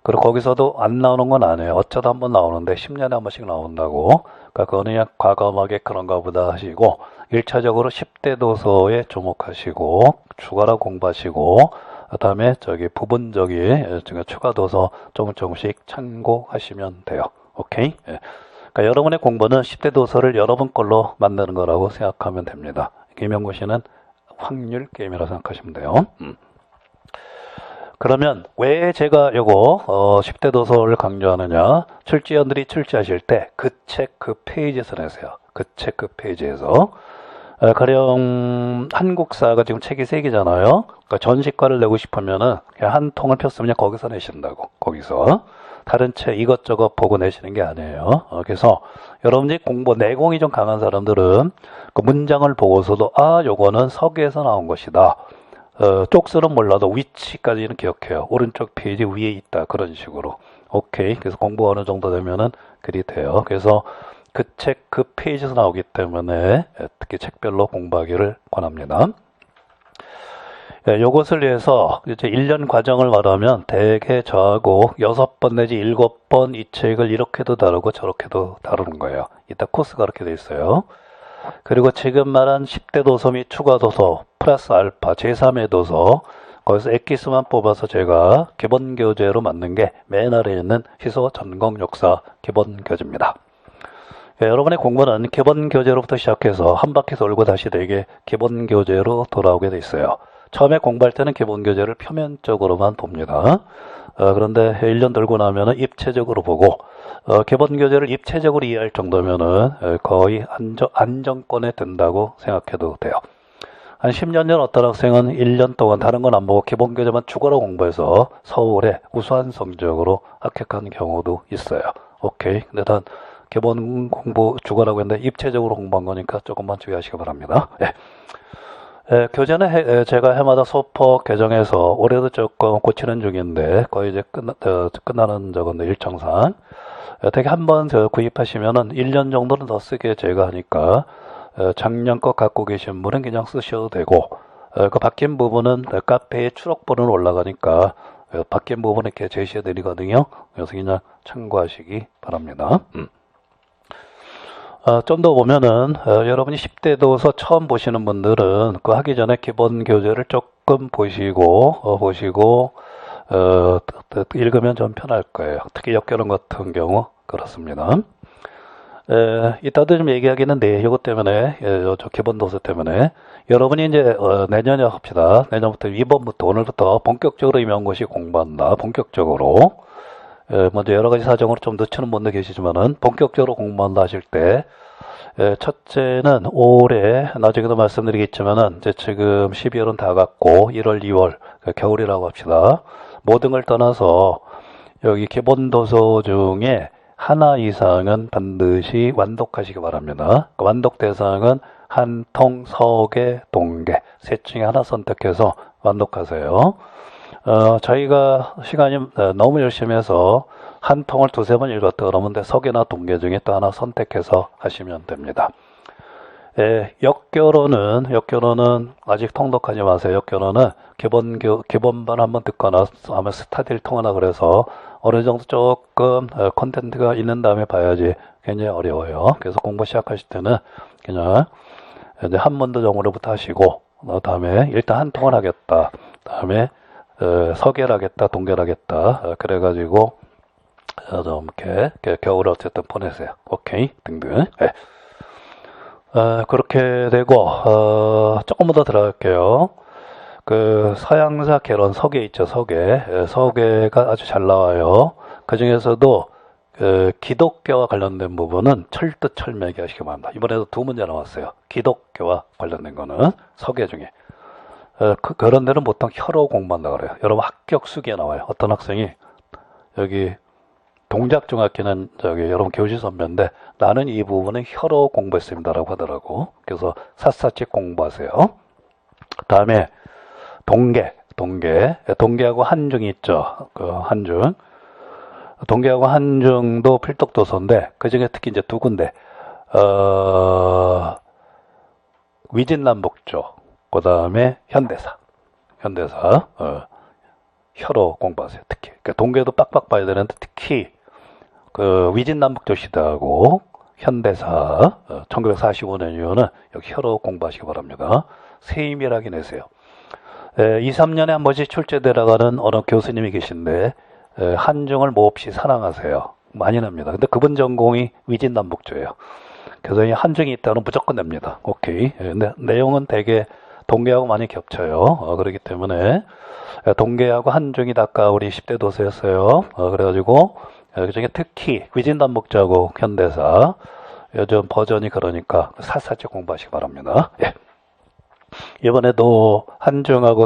그리고 거기서도 안 나오는 건 아니에요. 어쩌다 한번 나오는데 10년에 한 번씩 나온다고. 그러니까 그거는 그냥 과감하게 그런가 보다 하시고 1차적으로 10대 도서에 주목하시고 추가로 공부하시고 그다음에 부분적인 추가 도서 조금씩 참고하시면 돼요. 오케이? 그러니까 여러분의 공부는 10대 도서를 여러분 걸로 만드는 거라고 생각하면 됩니다. 임용고시는 확률 게임이라고 생각하시면 돼요. 그러면 왜 제가 요거 10대 도서를 강조하느냐? 출제원들이 출제하실 때 그 책 그 페이지에서 내세요. 그 책 그 페이지에서. 가령 한국사가 지금 책이 3개잖아요. 그러니까 전시과를 내고 싶으면은 그냥 한 통을 폈으면 거기서 내신다고. 거기서. 다른 책 이것저것 보고 내시는 게 아니에요. 그래서 여러분들이 공부 내공이 좀 강한 사람들은 그 문장을 보고서도 요거는 서기에서 나온 것이다. 쪽수는 몰라도 위치까지는 기억해요. 오른쪽 페이지 위에 있다. 그런 식으로. 오케이. 그래서 공부 어느 정도 되면은 그리 돼요. 그래서 그 책 그 페이지에서 나오기 때문에 특히 책별로 공부하기를 권합니다. 요것을 위해서 이제 1년 과정을 말하면 대개 저하고 6번 내지 7번 이 책을 이렇게도 다루고 저렇게도 다루는 거예요. 이따 코스가 그렇게 돼 있어요. 그리고 지금 말한 10대 도서 및 추가 도서 플러스 알파 제3의 도서 거기서 엑기스만 뽑아서 제가 기본 교재로 만든 게 맨 아래에 있는 희소 전공 역사 기본 교재입니다. 여러분의 공부는 기본 교재로부터 시작해서 한 바퀴 돌고 다시 되게 기본 교재로 돌아오게 돼 있어요. 처음에 공부할 때는 기본 교재를 표면적으로만 봅니다. 그런데 1년 돌고 나면은 입체적으로 보고 기본 교재를 입체적으로 이해할 정도면은 거의 안정권에 든다고 생각해도 돼요. 한 10년 전 어떤 학생은 1년 동안 다른 건 안 보고 기본 교재만 죽어라 공부해서 서울에 우수한 성적으로 합격한 경우도 있어요. 오케이. 근데 단 기본 공부 주거라고 했는데 입체적으로 공부한 거니까 조금만 주의하시기 바랍니다. 예. 교재는 제가 해마다 소폭 개정해서 올해도 조금 고치는 중인데 거의 이제 끝나는 적은 일정상 어떻게 한번 구입하시면은 1년 정도는 더 쓰게 제가 하니까 작년 거 갖고 계신 분은 그냥 쓰셔도 되고 그 바뀐 부분은 카페에 추록본은 올라가니까 바뀐 부분 이렇게 제시해 드리거든요. 그래서 그냥 참고하시기 바랍니다. 좀 더 보면은 여러분이 10대 도서 처음 보시는 분들은 그 하기 전에 기본 교재를 조금 보시고 읽으면 좀 편할 거예요. 특히 역결혼 같은 경우 그렇습니다. 이따도 좀 얘기하겠는데 이것 때문에 저 기본 도서 때문에 여러분이 이제 내년에 합시다. 내년부터 이번부터 오늘부터 본격적으로 임용고시 공부한다. 본격적으로 먼저 여러 가지 사정으로 좀 늦추는 분도 계시지만은 본격적으로 공부한다 하실 때 첫째는 올해 나중에도 말씀드리겠지만은 이제 지금 12월은 다 갔고 1월, 2월 겨울이라고 합시다. 모든 걸 떠나서 여기 기본 도서 중에 하나 이상은 반드시 완독하시기 바랍니다. 그 완독 대상은 한통, 서계, 동계 셋 중에 하나 선택해서 완독하세요. 저희가 시간이 너무 열심히 해서 한 통을 두세 번 읽었다 그러면 서계나 동계 중에 또 하나 선택해서 하시면 됩니다. 역결혼은 아직 통독하지 마세요. 역결혼은 기본반 한번 듣거나 아마 스타디를 통하나 그래서 어느 정도 조금 콘텐츠가 있는 다음에 봐야지 굉장히 어려워요. 그래서 공부 시작하실 때는 그냥 이제 한 문도 정도부터 하시고 다음에 일단 한 통을 하겠다. 다음에 서계를 하겠다, 동계를 하겠다. 그래가지고 좀 이렇게 겨울에 어쨌든 보내세요. 오케이 등등. 네. 그렇게 되고 조금만 더 들어갈게요. 그 서양사 결혼 서계 있죠, 서계가 아주 잘 나와요. 그 중에서도 기독교와 관련된 부분은 철두철미하게 하시기 바랍니다. 이번에도 두 문제 나왔어요. 기독교와 관련된 거는 서계 중에 그런 데는 보통 혈오 공부한다 그래요. 여러분 합격 수기에 나와요. 어떤 학생이 여기 동작중학교는 여러분 교실 선배인데 나는 이 부분은 혈오 공부했습니다라고 하더라고. 그래서 샅샅이 공부하세요. 다음에 동계하고 한중이 있죠. 그 한중. 동계하고 한중도 필독도서인데 그 중에 특히 이제 두 군데 위진남북조 그 다음에 현대사 혈오 공부하세요. 특히 그러니까 동계도 빡빡 봐야 되는데 특히 그 위진남북조 시대하고 현대사 1945년 이후는 여기 혈오 공부하시기 바랍니다. 세밀하게 내세요. 2, 3년에 한 번씩 출제 들어가는 어느 교수님이 계신데 한중을 몹시 사랑하세요. 많이 납니다. 근데 그분 전공이 위진남북조예요. 그래서 이 한중이 있다면 무조건 냅니다. 오케이. 근데 내용은 되게 동계하고 많이 겹쳐요. 그렇기 때문에 동계하고 한중이 아까 우리 10대 도서였어요. 그래가지고 그중에 특히 위진남북조하고 현대사 요즘 버전이 그러니까 샅샅이 공부하시기 바랍니다. 예. 이번에도 한중하고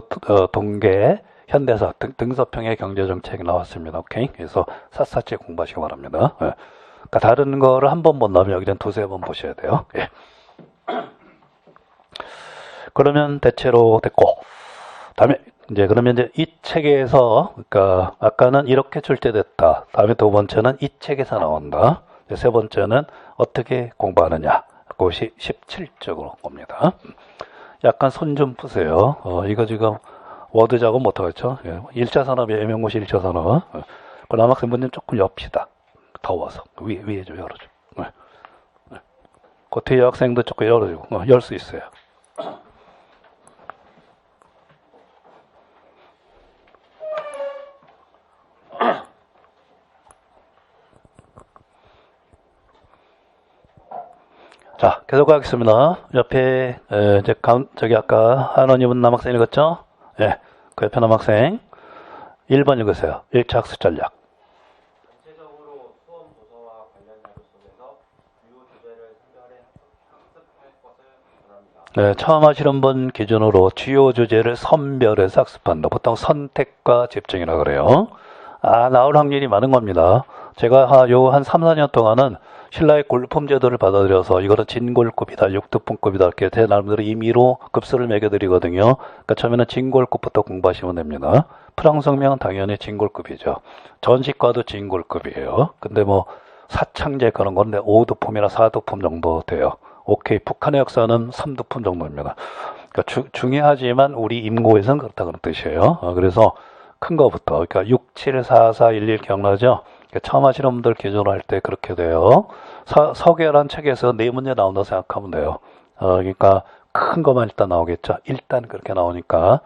동계, 현대사 등서평의 경제정책이 나왔습니다. 오케이. 그래서 샅샅이 공부하시기 바랍니다. 예. 그러니까 다른 거를 한 번 본다면 여기는 두세 번 보셔야 돼요. 예. 그러면 대체로 됐고, 다음에 그러면 이제 이 책에서 그러니까 아까는 이렇게 출제됐다. 다음에 두 번째는 이 책에서 나온다. 세 번째는 어떻게 공부하느냐. 그것이 17쪽으로 옵니다. 약간 손 좀 푸세요. 이거 지금 워드 작업 못하겠죠? 1차 산업이 임용고시 1차 산업. 그 남학생분들 조금 엽시다. 더워서. 위에 좀 열어줘. 그 뒤에 학생도 조금 열어주고. 열 수 있어요. 자, 계속 가겠습니다. 옆에, 저기 아까 한원이분 남학생 읽었죠? 예. 그 옆에 남학생. 1번 읽으세요. 1차 학습 전략. 전체적으로 수험 도서와 관련 자료 속에서 주요 주제를 선별해 학습할 것을 권합니다. 네, 처음 하시는 분 기준으로 주요 주제를 선별해서 학습한다. 보통 선택과 집중이라고 그래요. 나올 확률이 많은 겁니다. 제가 요 한 3, 4년 동안은 신라의 골품제도를 받아들여서 이거는 진골급이다, 육두품급이다 이렇게 제 나름대로 임의로 급수를 매겨드리거든요. 그러니까 처음에는 진골급부터 공부하시면 됩니다. 프랑성명은 당연히 진골급이죠. 전시과도 진골급이에요. 근데 뭐 사창제 그런 건데 5두품이나 4두품 정도 돼요. 오케이, 북한의 역사는 3두품 정도입니다. 그러니까 중요하지만 우리 임고에서는 그렇다 그런 뜻이에요. 그래서 큰 거부터, 그러니까 6, 7, 4, 4, 1, 1 기억나죠? 그러니까 처음 하시는 분들 기준으로 할 때 그렇게 돼요. 서계란 책에서 네 문제 나온다고 생각하면 돼요. 그러니까 큰 것만 일단 나오겠죠. 일단 그렇게 나오니까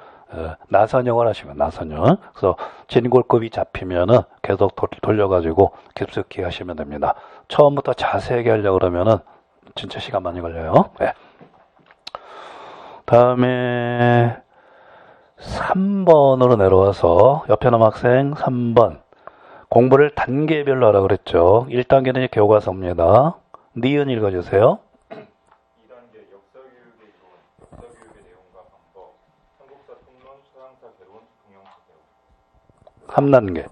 나선형을 하시면 나선형. 그래서 진골급이 잡히면은 계속 돌려가지고 깊숙이 하시면 됩니다. 처음부터 자세하게 하려고 그러면은 진짜 시간 많이 걸려요. 네. 다음에 3번으로 내려와서 옆에 남학생 3번 공부를 단계별로 하라고 그랬죠. 1단계는 교과서입니다. 니은 읽어주세요. 2단계 역사교육의 이론, 역사교육의 내용과 방법, 한국사 통론, 서양사 개론, 동영사 배움. 3단계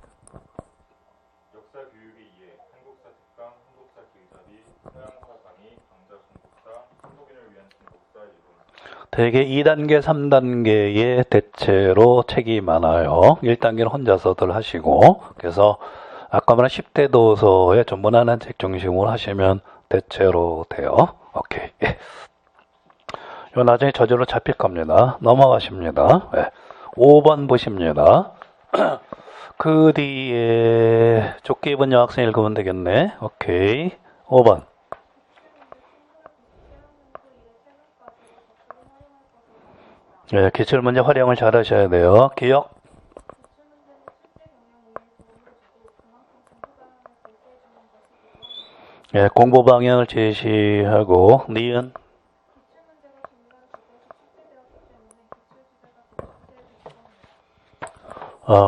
역사교육의 이해, 한국사 특강, 한국사 길잡이, 서양사 강의, 강자 중국사, 한국인을 위한 중국사 이론. 되게 2단계, 3단계의 대체로 책이 많아요. 1단계는 혼자서들 하시고, 그래서 아까 말한 10대 도서에 좀 무난한 책 중심으로 하시면 대체로 돼요. 오케이. 예. 요 나중에 저절로 잡힐 겁니다. 넘어가십니다. 예. 5번 보십니다. 그 뒤에 좁게 입은 여학생 읽으면 되겠네. 오케이. 5번. 네, 기출문제 활용을 잘 하셔야 돼요. 기억. 네, 공부 방향을 제시하고, 니은.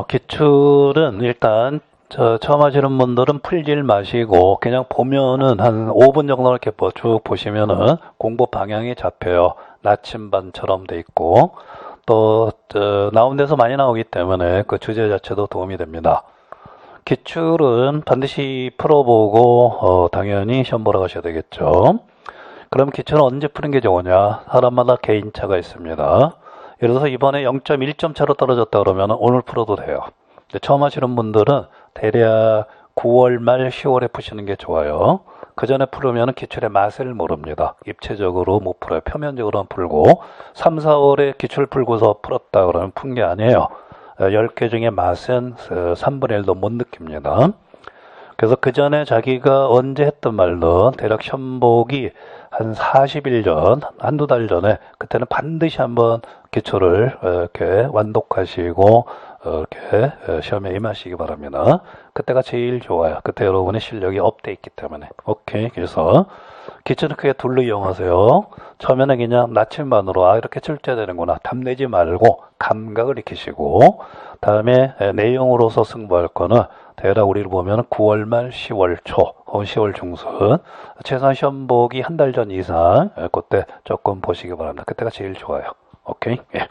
기출은 일단, 처음 하시는 분들은 풀질 마시고, 그냥 보면은 한 5분 정도 이렇게 쭉 보시면은 공부 방향이 잡혀요. 나침반처럼 돼 있고 또 나온 데서 많이 나오기 때문에 그 주제 자체도 도움이 됩니다. 기출은 반드시 풀어보고 당연히 시험 보러 가셔야 되겠죠. 그럼 기출은 언제 푸는 게 좋으냐? 사람마다 개인차가 있습니다. 예를 들어서 이번에 0.1점 차로 떨어졌다 그러면 오늘 풀어도 돼요. 근데 처음 하시는 분들은 대략 9월 말 10월에 푸시는 게 좋아요. 그 전에 풀으면 기출의 맛을 모릅니다. 입체적으로 못 풀어요. 표면적으로만 풀고 3, 4월에 기출 풀고서 풀었다 그러면 푼 게 아니에요. 10개 중에 맛은 3분의 1도 못 느낍니다. 그래서 그 전에 자기가 언제 했던 말든 대략 시험 보기 한 40일 전, 한두 달 전에 그때는 반드시 한번 기출을 이렇게 완독하시고 이렇게 시험에 임하시기 바랍니다. 그때가 제일 좋아요. 그때 여러분의 실력이 업돼 있기 때문에. 오케이. 그래서 기출은 크게 둘로 이용하세요. 처음에는 그냥 나침반으로 이렇게 출제되는구나. 탐내지 말고 감각을 익히시고 다음에 내용으로서 승부할 거는 대략 우리를 보면 9월 말 10월 초 혹은 10월 중순 최소한 시험 보기 한 달 전 이상 그때 조금 보시기 바랍니다. 그때가 제일 좋아요. 오케이. 예.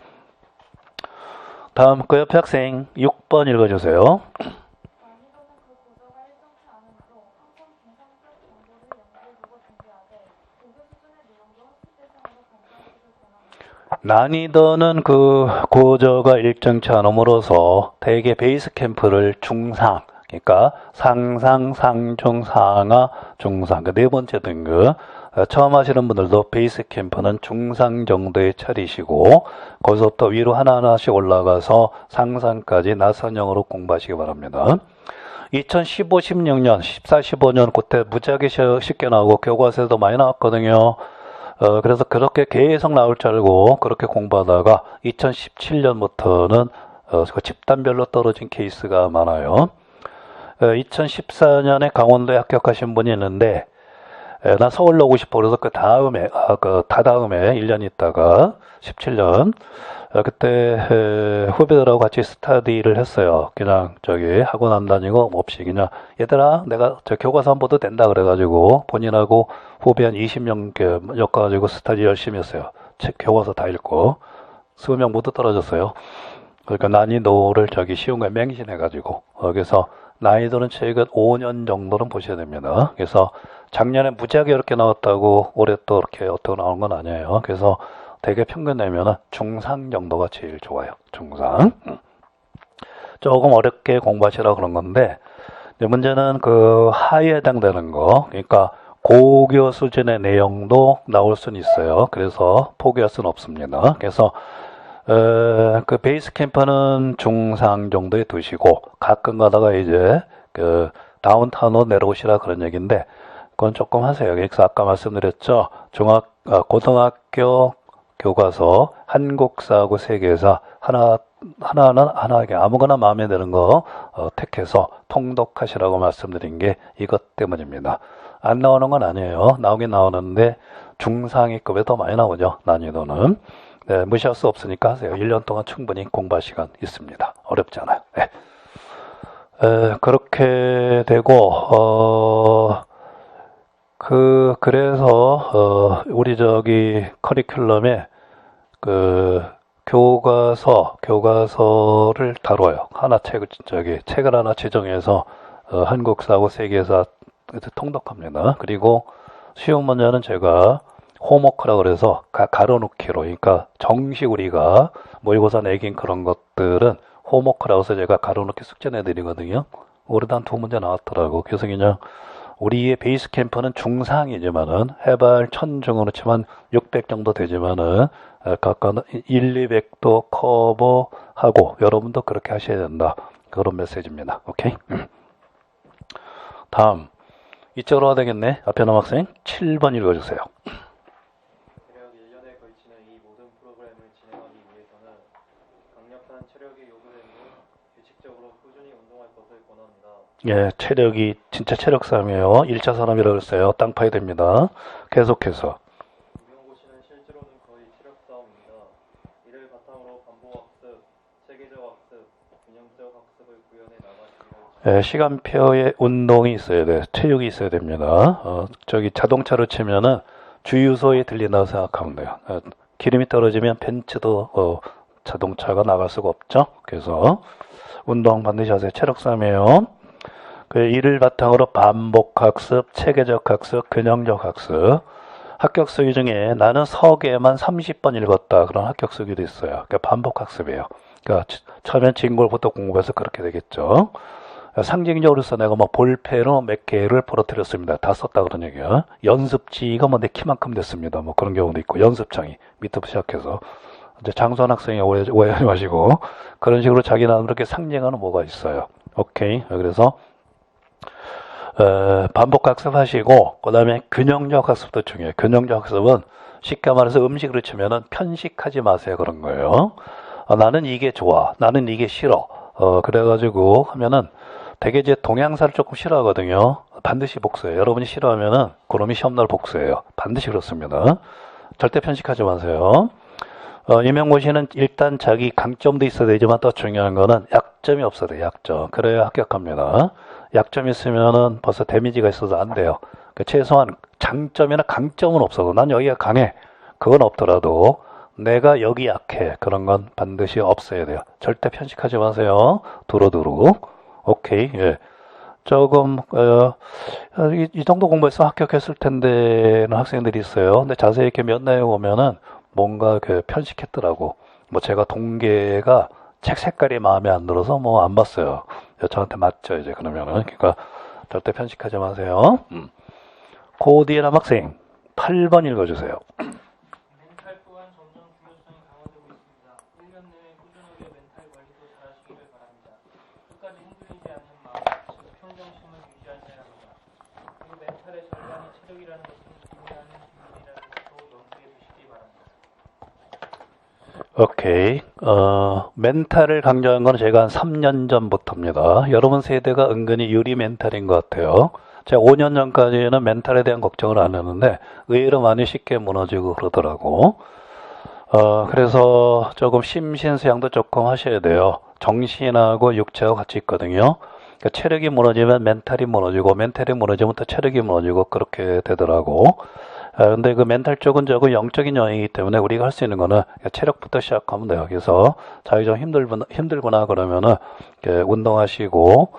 다음 그 옆에 학생 6번 읽어주세요. 난이도는 그 고저가 일정치 않음으로써 대개 베이스 캠프를 중상, 그러니까 상상, 상중, 상하, 중상, 그 네 번째 등급. 처음 하시는 분들도 베이스 캠프는 중상 정도에 차리시고 거기서부터 위로 하나하나씩 올라가서 상상까지 나선형으로 공부하시기 바랍니다. 2015, 16년, 14, 15년 그때 무지하게 쉽게 나오고 교과서에도 많이 나왔거든요. 그래서 그렇게 계속 나올 줄 알고 그렇게 공부하다가 2017년부터는 그 집단별로 떨어진 케이스가 많아요. 2014년에 강원도에 합격하신 분이 있는데 나 서울로 오고 싶어 그래서 그 다음에 1년 있다가 17년 그때 후배들하고 같이 스터디를 했어요. 그냥 학원 안 다니고 없이 그냥 얘들아 내가 저 교과서 한번 봐도 된다 그래가지고 본인하고 후배 한 20명 엮어가지고 스터디 열심히 했어요. 책 교과서 다 읽고 20명 모두 떨어졌어요. 그러니까 난이도를 쉬운 거에 맹신해가지고, 그래서 난이도는 최근 5년 정도는 보셔야 됩니다. 그래서 작년에 무지하게 이렇게 나왔다고 올해 또 이렇게 어떻게 나온 건 아니에요. 그래서 대개 평균 내면은 중상 정도가 제일 좋아요. 중상. 조금 어렵게 공부하시라고 그런 건데, 이제 문제는 그 하위에 해당되는 거, 그러니까 고교 수준의 내용도 나올 수는 있어요. 그래서 포기할 수는 없습니다. 그래서 그 베이스 캠프는 중상 정도에 두시고 가끔 가다가 이제 그 다운타운으로 내려오시라 그런 얘기인데 그건 조금 하세요. 그래서 아까 말씀드렸죠. 고등학교 교과서 한국사하고 세계사 하나는 아무거나 마음에 드는 거 택해서 통독하시라고 말씀드린 게 이것 때문입니다. 안 나오는 건 아니에요. 나오긴 나오는데 중상위급에 더 많이 나오죠. 난이도는. 네, 무시할 수 없으니까 하세요. 1년 동안 충분히 공부할 시간 있습니다. 어렵지 않아요. 네. 그렇게 되고 그래서 우리 커리큘럼에 그 교과서를 다뤄요. 책을 하나 지정해서 한국사하고 세계사 통독합니다. 그리고 쉬운 문제는 제가 홈워크라 그래서 가로놓기로, 그러니까 정식 우리가 모의고사 내긴 그런 것들은 홈워크라고 해서 제가 가로놓기 숙제 내드리거든요. 올해도 한 2문제 나왔더라고. 그래서 그냥 우리의 베이스 캠프는 중상이지만은 해발 1000 중으로 치면 600 정도 되지만은 각각 1, 200도 커버하고 여러분도 그렇게 하셔야 된다. 그런 메시지입니다. 오케이? 다음 이쪽으로 와야 되겠네. 앞에 남학생 7번 읽어주세요. 대략 1년에 걸치는 이 모든 프로그램을 진행하기 위해서는 강력한 체력이 요구되므로 규칙적으로 꾸준히 운동할 것을 권합니다. 예, 체력이 진짜 체력 싸움이에요. 1차 산업이라고 했어요. 땅 파야 됩니다. 계속해서. 임용고시는 실제로는 거의 체력 싸움입니다. 이를 바탕으로 반복학습, 체계적 학습, 균형적 학습을 구현해 나가시기를 예, 시간표에 운동이 있어야 돼. 체육이 있어야 됩니다. 자동차로 치면은 주유소에 들린다고 생각하면 돼요. 기름이 떨어지면 벤츠도 자동차가 나갈 수가 없죠. 그래서 운동 반드시 하세요. 체력 싸움이에요. 이를 바탕으로 반복학습, 체계적 학습, 균형적 학습. 합격 수기 중에 나는 서계만 30번 읽었다. 그런 합격 수기도 있어요. 그러니까 반복학습이에요. 그러니까 처음엔 진골부터 공부해서 그렇게 되겠죠. 상징적으로서 내가 볼펜으로 몇 개를 부러뜨렸습니다. 다 썼다 그런 얘기야. 연습지가 내 키만큼 됐습니다. 그런 경우도 있고, 연습장이 밑부터 시작해서. 이제 장수한 학생이 오해하지 마시고, 그런 식으로 자기 나름대로 이렇게 상징하는 뭐가 있어요. 오케이. 그래서, 반복학습 하시고, 그 다음에 균형적 학습도 중요해요. 균형적 학습은 쉽게 말해서 음식으로 치면은 편식하지 마세요. 그런 거예요. 나는 이게 좋아. 나는 이게 싫어. 그래가지고 하면은 되게 이제 동양사를 조금 싫어하거든요. 반드시 복수해요. 여러분이 싫어하면은 그놈이 시험날 복수해요. 반드시 그렇습니다. 절대 편식하지 마세요. 임용고시는 일단 자기 강점도 있어야 되지만 더 중요한 거는 약점이 없어야 돼요. 약점. 그래야 합격합니다. 약점이 있으면은 벌써 데미지가 있어서 안 돼요. 그러니까 최소한 장점이나 강점은 없어도 난 여기가 강해. 그건 없더라도 내가 여기 약해. 그런 건 반드시 없어야 돼요. 절대 편식하지 마세요. 두루두루. 오케이. 예. 조금 이 정도 공부해서 합격했을 텐데는 학생들이 있어요. 근데 자세히 이렇게 몇 내용 보면은 뭔가 편식했더라고. 제가 동계가 책 색깔이 마음에 안 들어서 안 봤어요. 저한테 맞죠 이제 그러면은. 그러니까 절대 편식하지 마세요. 고 뒤에 남학생 8번 읽어주세요. 멘탈 또한 점점 중요성이 강화되고 있습니다. 1년 내에 꾸준하게 멘탈 관리도 잘하시기를 바랍니다. 끝까지 흔들리지 않는 마음, 즉 평정심을 유지하셔야 합니다. 그리고 멘탈의 절반이 체력이라는 것은 중요한 비밀이라는 것도 염두에 두시기 바랍니다. 오케이. 멘탈을 강조한 건 제가 한 3년 전부터입니다. 여러분 세대가 은근히 유리 멘탈인 것 같아요. 제가 5년 전까지는 멘탈에 대한 걱정을 안 했는데 의외로 많이 쉽게 무너지고 그러더라고. 그래서 조금 심신수양도 조금 하셔야 돼요. 정신하고 육체하고 같이 있거든요. 그러니까 체력이 무너지면 멘탈이 무너지고 멘탈이 무너지면 또 체력이 무너지고 그렇게 되더라고. 근데 그 멘탈 쪽은 조금 영적인 영역이기 때문에 우리가 할 수 있는 거는 체력부터 시작하면 돼요. 그래서 자기 좀 힘들거나 그러면은 운동하시고,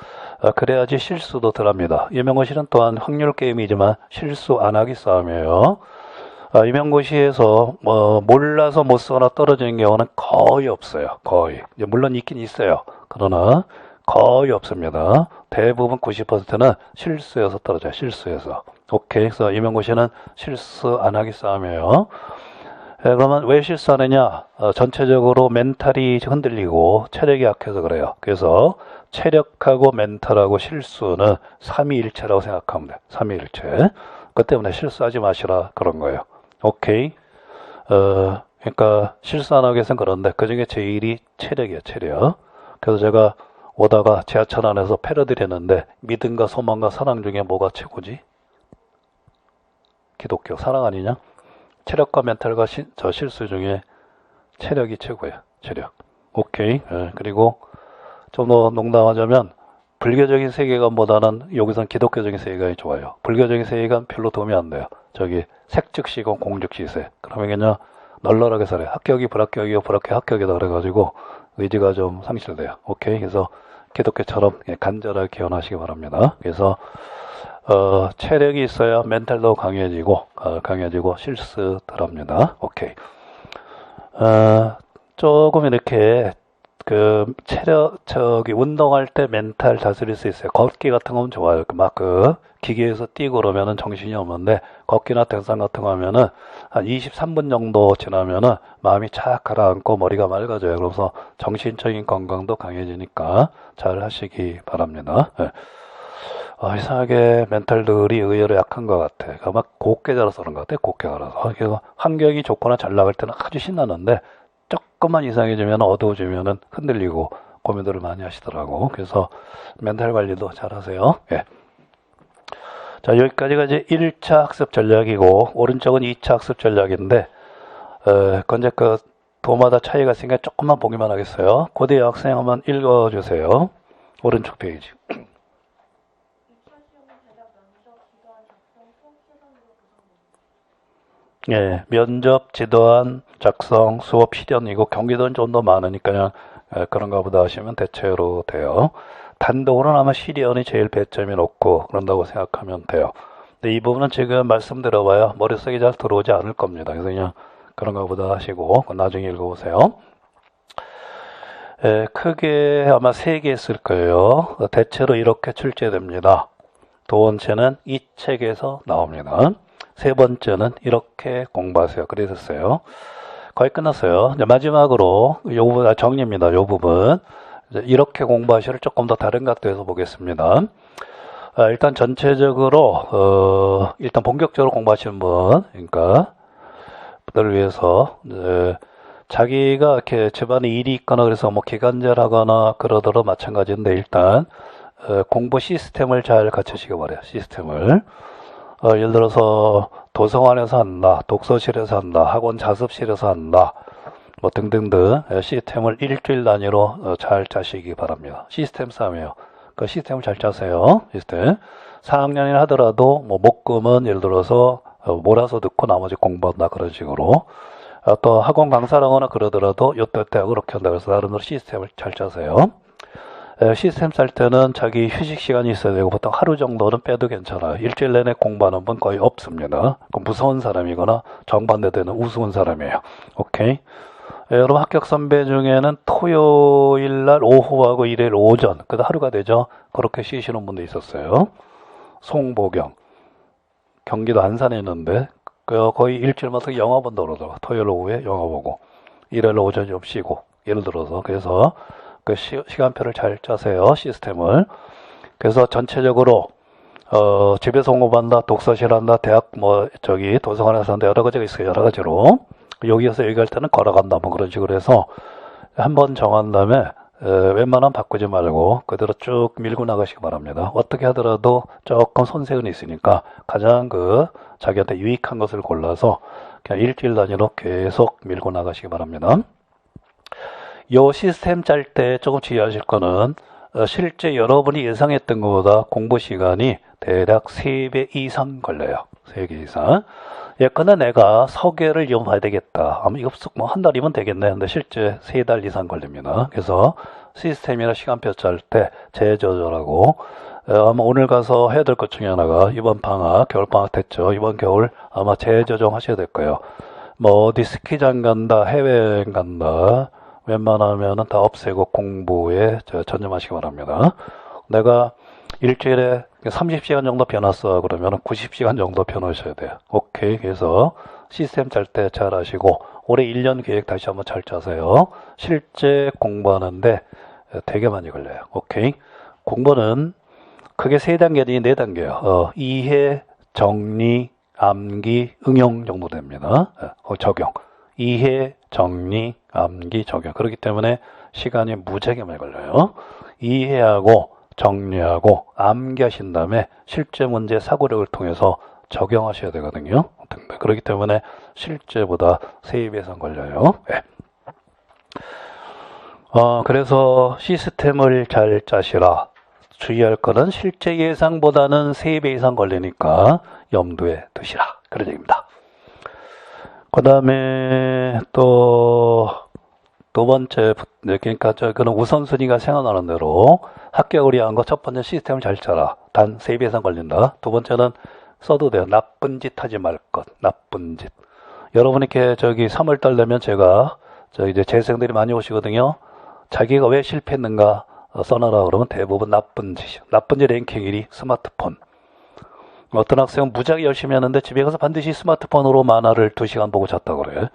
그래야지 실수도 덜합니다. 임용고시는 또한 확률 게임이지만 실수 안 하기 싸움이에요. 임용고시에서 몰라서 못 쓰거나 떨어지는 경우는 거의 없어요. 거의. 물론 있긴 있어요. 그러나 거의 없습니다. 대부분 90%는 실수해서 떨어져요. 실수해서. 오케이. 그래서 임용고시는 실수 안 하기 싸움이에요. 그러면 왜 실수하느냐? 전체적으로 멘탈이 흔들리고 체력이 약해서 그래요. 그래서 체력하고 멘탈하고 실수는 삼위일체라고 생각하면 돼요. 삼위일체. 그 때문에 실수하지 마시라 그런 거예요. 오케이. 그러니까 실수 안 하기 위해서는 그런데 그 중에 제일이 체력이에요. 체력. 그래서 제가 오다가 지하철 안에서 패러디를 했는데 믿음과 소망과 사랑 중에 뭐가 최고지? 기독교 사랑 아니냐? 체력과 멘탈과 저 실수 중에 체력이 최고예요. 체력. 오케이. 그리고 좀 더 농담하자면 불교적인 세계관보다는 여기선 기독교적인 세계관이 좋아요. 불교적인 세계관 별로 도움이 안 돼요. 저기 색즉시공 공즉시세. 그러면 그냥 널널하게 살아요. 합격이 불합격이고 불합격 합격이다 그래가지고 의지가 좀 상실돼요. 오케이. 그래서 기독교처럼 간절하게 기원하시기 바랍니다. 그래서 체력이 있어야 멘탈도 강해지고 실수 덜합니다. 오케이. 조금 이렇게 운동할 때 멘탈 다스릴 수 있어요. 걷기 같은 거면 좋아요. 기계에서 뛰고 그러면은 정신이 없는데, 걷기나 등산 같은 거 하면은 한 23분 정도 지나면은 마음이 착 가라앉고 머리가 맑아져요. 그래서 정신적인 건강도 강해지니까 잘 하시기 바랍니다. 네. 이상하게 멘탈들이 의외로 약한 것 같아. 그러니까 막 곱게 자라서 그런 것 같아. 곱게 자라서. 그래서 환경이 좋거나 잘 나갈 때는 아주 신나는데, 조금만 이상해지면 어두워지면은 흔들리고 고민들을 많이 하시더라고. 그래서 멘탈 관리도 잘 하세요. 예. 자, 여기까지가 이제 1차 학습 전략이고, 오른쪽은 2차 학습 전략인데, 그건 이제 도마다 차이가 있으니까 조금만 보기만 하겠어요. 고대 여학생 한번 읽어주세요. 오른쪽 페이지. 2차 시험은 대략 면접, 지도안, 작성, 수업 실현으로 구성됩니다. 예, 면접, 지도안, 작성, 수업 실현이고, 경기도는 좀 더 많으니까요. 그런가 보다 하시면 대체로 돼요. 단독으로는 아마 실현이 제일 배점이 높고 그런다고 생각하면 돼요. 근데 이 부분은 지금 말씀드려봐야 머릿속에 잘 들어오지 않을 겁니다. 그래서 그냥 그런가 보다 하시고 나중에 읽어보세요. 크게 아마 3개 있을 거예요. 대체로 이렇게 출제됩니다. 두 번째는 이 책에서 나옵니다. 세 번째는 이렇게 공부하세요. 그랬었어요. 거의 끝났어요. 이제 마지막으로 요 부분 정리입니다. 요 부분. 이렇게 공부하시를 조금 더 다른 각도에서 보겠습니다. 일단 전체적으로 일단 본격적으로 공부하시는 분, 그러니까 분들을 위해서 자기가 이렇게 집안에 일이 있거나 그래서 뭐 기간제를 하거나 그러더라도 마찬가지인데 일단 공부 시스템을 잘 갖추시기 바래요. 시스템을. 예를 들어서 도서관에서 한다, 독서실에서 한다, 학원 자습실에서 한다, 뭐 등등등 시스템을 일주일 단위로 잘 짜시기 바랍니다. 시스템 싸움이에요. 그 시스템을 잘 짜세요. 시스템. 4학년이나 하더라도 뭐 목금은 예를 들어서 몰아서 듣고 나머지 공부한다 그런 식으로. 또 학원 강사를 하거나 그러더라도 요때 그렇게 한다 그래서 나름대로 시스템을 잘 짜세요. 시스템 짤 때는 자기 휴식 시간이 있어야 되고 보통 하루 정도는 빼도 괜찮아요. 일주일 내내 공부하는 분 거의 없습니다. 그럼 무서운 사람이거나 정반대되는 우스운 사람이에요. 오케이. 여러분 합격 선배 중에는 토요일 날 오후하고 일요일 오전, 그다 하루가 되죠. 그렇게 쉬시는 분도 있었어요. 송보경, 경기도 안산에 있는데 거의 일주일마다 영화 본다고 그러더라고요. 토요일 오후에 영화 보고 일요일 오전 좀 쉬고 예를 들어서. 그래서 그 시간표를 잘 짜세요. 시스템을. 그래서 전체적으로 집에서 공부한다, 독서실 한다, 대학 도서관에서 한다, 여러 가지가 있어요. 여러 가지로. 여기에서 얘기할 때는 걸어간다, 뭐 그런 식으로 해서 한번 정한 다음에 웬만하면 바꾸지 말고 그대로 쭉 밀고 나가시기 바랍니다. 어떻게 하더라도 조금 손색은 있으니까 가장 자기한테 유익한 것을 골라서 그냥 일주일 단위로 계속 밀고 나가시기 바랍니다. 요 시스템 짤 때 조금 주의하실 거는 실제 여러분이 예상했던 것보다 공부 시간이 대략 3배 이상 걸려요. 3배 이상. 예컨대 내가 설계를 이어봐야 되겠다. 아마 이거 뭐 한 달이면 되겠네. 근데 실제 3달 이상 걸립니다. 그래서 시스템이나 시간표 짤 때 재조절하고 아마 오늘 가서 해야 될 것 중에 하나가 이번 방학, 겨울방학 됐죠. 이번 겨울 아마 재조정 하셔야 될 거예요. 뭐 어디 스키장 간다, 해외여행 간다. 웬만하면은 다 없애고 공부에 전념하시기 바랍니다. 내가 일주일에 30시간 정도 펴놨어. 그러면 90시간 정도 펴놓으셔야 돼요. 오케이. 그래서 시스템 짤 때 잘 하시고 올해 1년 계획 다시 한번 잘 짜세요. 실제 공부하는데 되게 많이 걸려요. 오케이. 공부는 크게 3단계니 4단계예요. 이해, 정리, 암기, 응용 정도 됩니다. 적용. 이해, 정리, 암기, 적용. 그렇기 때문에 시간이 무지하게 많이 걸려요. 이해하고 정리하고 암기하신 다음에 실제 문제 사고력을 통해서 적용하셔야 되거든요. 그렇기 때문에 실제보다 3배 이상 걸려요. 네. 그래서 시스템을 잘 짜시라. 주의할 거는 실제 예상보다는 3배 이상 걸리니까 염두에 두시라. 그런 얘기입니다. 그 다음에 두 번째, 그러니까 그런 우선순위가 생각나는 대로 합격을 위한 거 첫 번째 시스템을 잘 짜라. 단 3배 이상 걸린다. 두 번째는 써도 돼요. 나쁜 짓 하지 말 것. 나쁜 짓. 여러분 이렇게 3월달 되면 제가 이제 재생들이 많이 오시거든요. 자기가 왜 실패했는가 써놔라 그러면 대부분 나쁜 짓. 나쁜 짓 랭킹 1위 스마트폰. 어떤 학생은 무지하게 열심히 하는데 집에 가서 반드시 스마트폰으로 만화를 2시간 보고 잤다고 그래.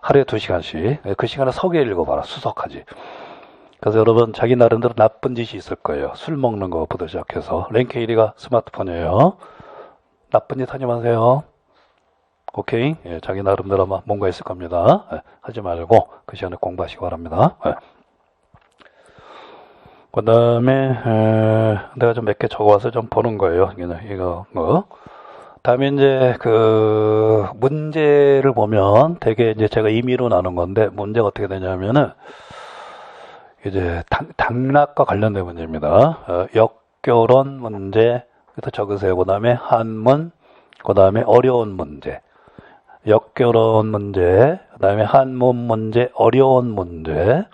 하루에 2시간씩. 그 시간에 서계 읽어봐라. 수석하지. 그래서 여러분 자기 나름대로 나쁜 짓이 있을 거예요. 술 먹는 것부터 시작해서. 랭킹 1위가 스마트폰이에요. 나쁜 짓 하지 마세요. 오케이? 예, 자기 나름대로 아마 뭔가 있을 겁니다. 예, 하지 말고 그 시간에 공부하시기 바랍니다. 예. 그 다음에 내가 좀 몇 개 적어와서 좀 보는 거예요. 이거 다음에 이제 그 문제를 보면 되게 이제 제가 임의로 나눈 건데 문제가 어떻게 되냐면은 이제 당락과 관련된 문제입니다. 역결혼 문제 부터 적으세요. 그 다음에 한문, 그 다음에 어려운 문제, 역결혼 문제, 그 다음에 한문 문제, 어려운 문제,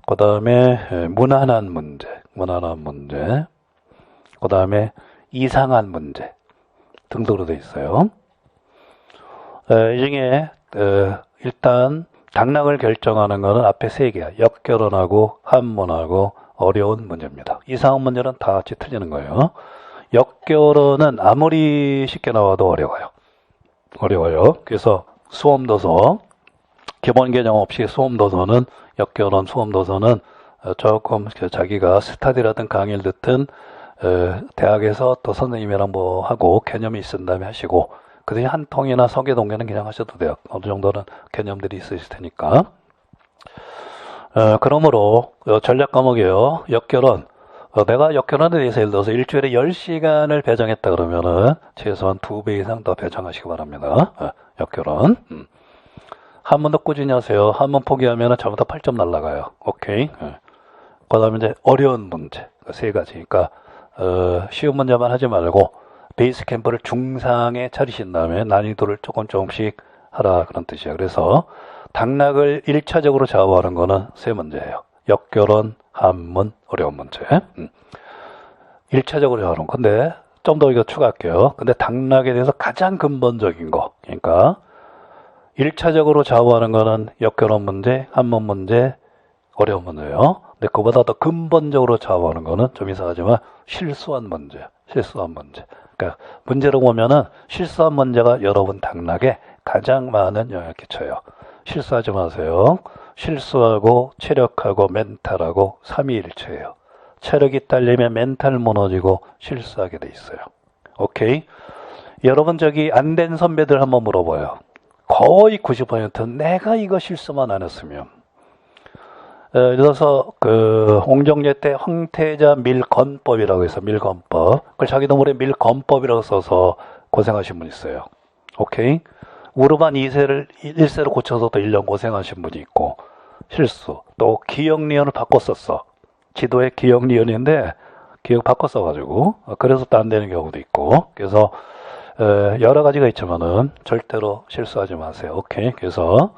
그 다음에 무난한 문제, 그 다음에 이상한 문제 등등으로 되어 있어요. 이 중에 일단 당락을 결정하는 것은 앞에 3개야. 역결혼하고 한문하고 어려운 문제입니다. 이상한 문제는 다 같이 틀리는 거예요. 역결혼은 아무리 쉽게 나와도 어려워요. 그래서 수험도서, 기본 개념 없이 수험도서는, 역결혼 수험도서는 조금 자기가 스타디라든 강의를 듣든 대학에서 또 선생님이랑 뭐 하고 개념이 있은 다음에 하시고, 그 대신 한 통이나 서계동계는 그냥 하셔도 돼요. 어느 정도는 개념들이 있으실 테니까. 그러므로 전략 과목이에요. 역결혼. 내가 역결혼에 대해서 예를 들어서 일주일에 10시간을 배정했다 그러면은 최소한 2배 이상 더 배정하시기 바랍니다. 역결혼. 한문도 꾸준히 하세요. 한문 포기하면은 저부터 8점 날라가요. 오케이. 그 다음에 이제 어려운 문제. 3가지. 그러니까, 쉬운 문제만 하지 말고 베이스 캠프를 중상에 차리신 다음에 난이도를 조금씩 하라. 그런 뜻이에요. 그래서 당락을 1차적으로 좌우하는 거는 3문제예요. 역결혼, 한문, 어려운 문제. 1차적으로 좌우하는 건데 좀 더 이거 추가할게요. 근데 당락에 대해서 가장 근본적인 거. 그러니까 1차적으로 좌우하는 거는 역결혼 문제, 한문 문제, 어려운 문제예요. 근데 그보다 더 근본적으로 좌우하는 거는 좀 이상하지만 실수한 문제. 그러니까 문제로 보면은 실수한 문제가 여러분 당락에 가장 많은 영향을 끼쳐요. 실수하지 마세요. 실수하고 체력하고 멘탈하고 삼위일체예요. 체력이 딸리면 멘탈 무너지고 실수하게 돼 있어요. 오케이? 여러분 안 된 선배들 한번 물어봐요. 거의 90%는 내가 이거 실수만 안 했으면. 예를 들어서 홍정예 때 황태자 밀건법이라고 해서 밀건법. 그걸 자기도 모르게 밀건법이라고 써서 고생하신 분 있어요. 오케이? 우르반 2세를 1세로 고쳐서 또 1년 고생하신 분이 있고, 실수. 또 기억리언을 바꿨었어. 지도에 기억리언인데 기억 바꿨어가지고 그래서 또 안 되는 경우도 있고. 그래서 여러 가지가 있지만은 절대로 실수하지 마세요. 오케이. 그래서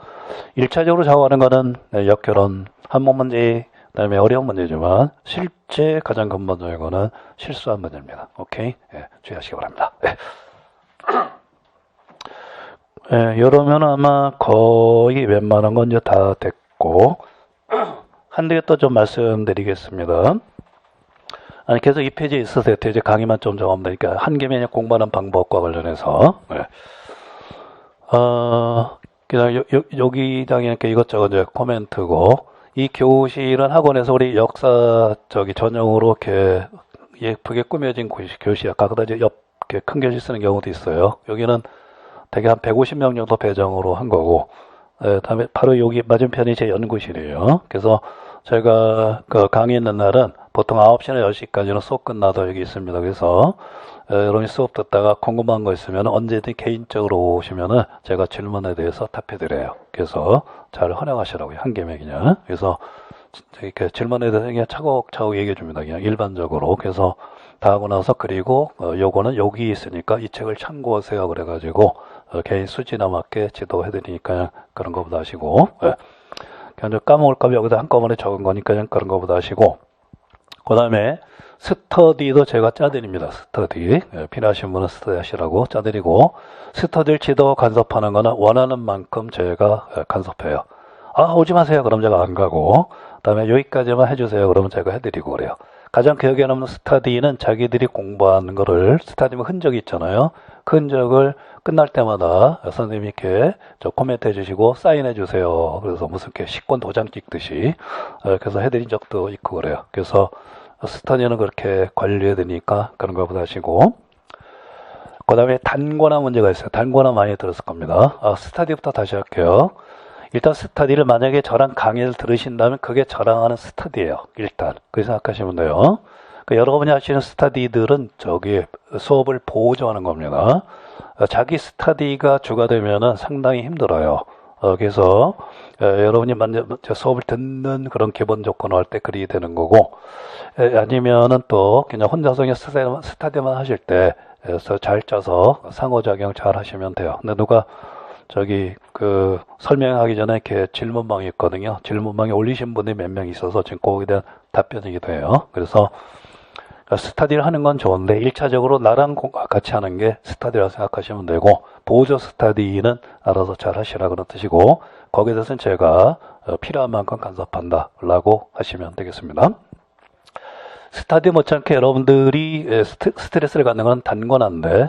1차적으로 작업하는 거는 역결혼, 한문 문제, 그다음에 어려운 문제지만 실제 가장 근본적인 거는 실수한 문제입니다. 오케이. 예, 주의하시기 바랍니다. 예. 예, 이러면 아마 거의 웬만한 건 이제 다 됐고 한두 개 또 좀 말씀드리겠습니다. 아니 계속 이 페이지에 있어서 이제 강의만 좀 정하면 되니까 한 개면 공부하는 방법과 관련해서 그냥 여기다가 이렇게 이것저것 이제 코멘트고 이 교실은 학원에서 우리 역사 전형으로 이렇게 예쁘게 꾸며진 교실이야. 가끔다 이제 이렇게 큰 교실 쓰는 경우도 있어요. 여기는 대개 한 150명 정도 배정으로 한 거고 다음에 바로 여기 맞은편이 제 연구실이에요. 그래서 제가 그 강의했는 날은 보통 9시나 10시까지는 수업 끝나도 여기 있습니다. 그래서 여러분이 수업 듣다가 궁금한 거 있으면 언제든 개인적으로 오시면은 제가 질문에 대해서 답해 드려요. 그래서 잘 활용하시라고요. 한 개면 그냥. 그래서 이렇게 질문에 대해서 그냥 차곡차곡 얘기해 줍니다. 그냥 일반적으로. 그래서 다 하고 나서 그리고 요거는 여기 있으니까 이 책을 참고하세요. 그래가지고 개인 수지나 맞게 지도해 드리니까 그런 거보다 하시고 그냥 까먹을까 봐 여기다 한꺼번에 적은 거니까 그냥 그런 거보다 하시고 그 다음에 스터디도 제가 짜드립니다. 스터디. 필요하신 분은 스터디 하시라고 짜드리고 스터디를 지도 간섭하는 거는 원하는 만큼 제가 간섭해요. 아 오지 마세요. 그럼 제가 안 가고 그 다음에 여기까지만 해주세요. 그러면 제가 해드리고 그래요. 가장 기억에 남는 스터디는 자기들이 공부하는 거를 스터디면 흔적이 있잖아요. 그 흔적을 끝날 때마다 선생님이 이렇게 저 코멘트 해주시고 사인해 주세요. 그래서 무슨 이렇게 식권 도장 찍듯이 그래서 해드린 적도 있고 그래요. 그래서 스터디는 그렇게 관리해야 되니까 그런 거보다 하시고 그 다음에 단권화 문제가 있어요. 단권화 많이 들었을 겁니다. 스터디부터 다시 할게요. 일단 스터디를 만약에 저랑 강의를 들으신다면 그게 저랑 하는 스터디예요. 일단 그렇게 생각하시면 돼요. 여러분이 하시는 스터디들은 저기 수업을 보조하는 겁니다. 자기 스터디가 주가 되면은 상당히 힘들어요. 그래서 여러분이 먼저 수업을 듣는 그런 기본 조건을 할 때 그리 되는 거고 아니면은 또 그냥 혼자서 그냥 스터디만 하실 때 잘 짜서 상호작용 잘 하시면 돼요. 근데 누가 저기 그 설명하기 전에 이렇게 질문방이 있거든요. 질문방에 올리신 분이 몇 명 있어서 지금 거기에 대한 답변이기도 해요. 그래서 스터디를 하는 건 좋은데 1차적으로 나랑 같이 하는 게 스터디라고 생각하시면 되고 보조 스터디는 알아서 잘 하시라 그런 뜻이고 거기에 대해서는 제가 필요한 만큼 간섭한다 라고 하시면 되겠습니다. 스터디 못지않게 여러분들이 스트레스를 갖는 건 단권화인데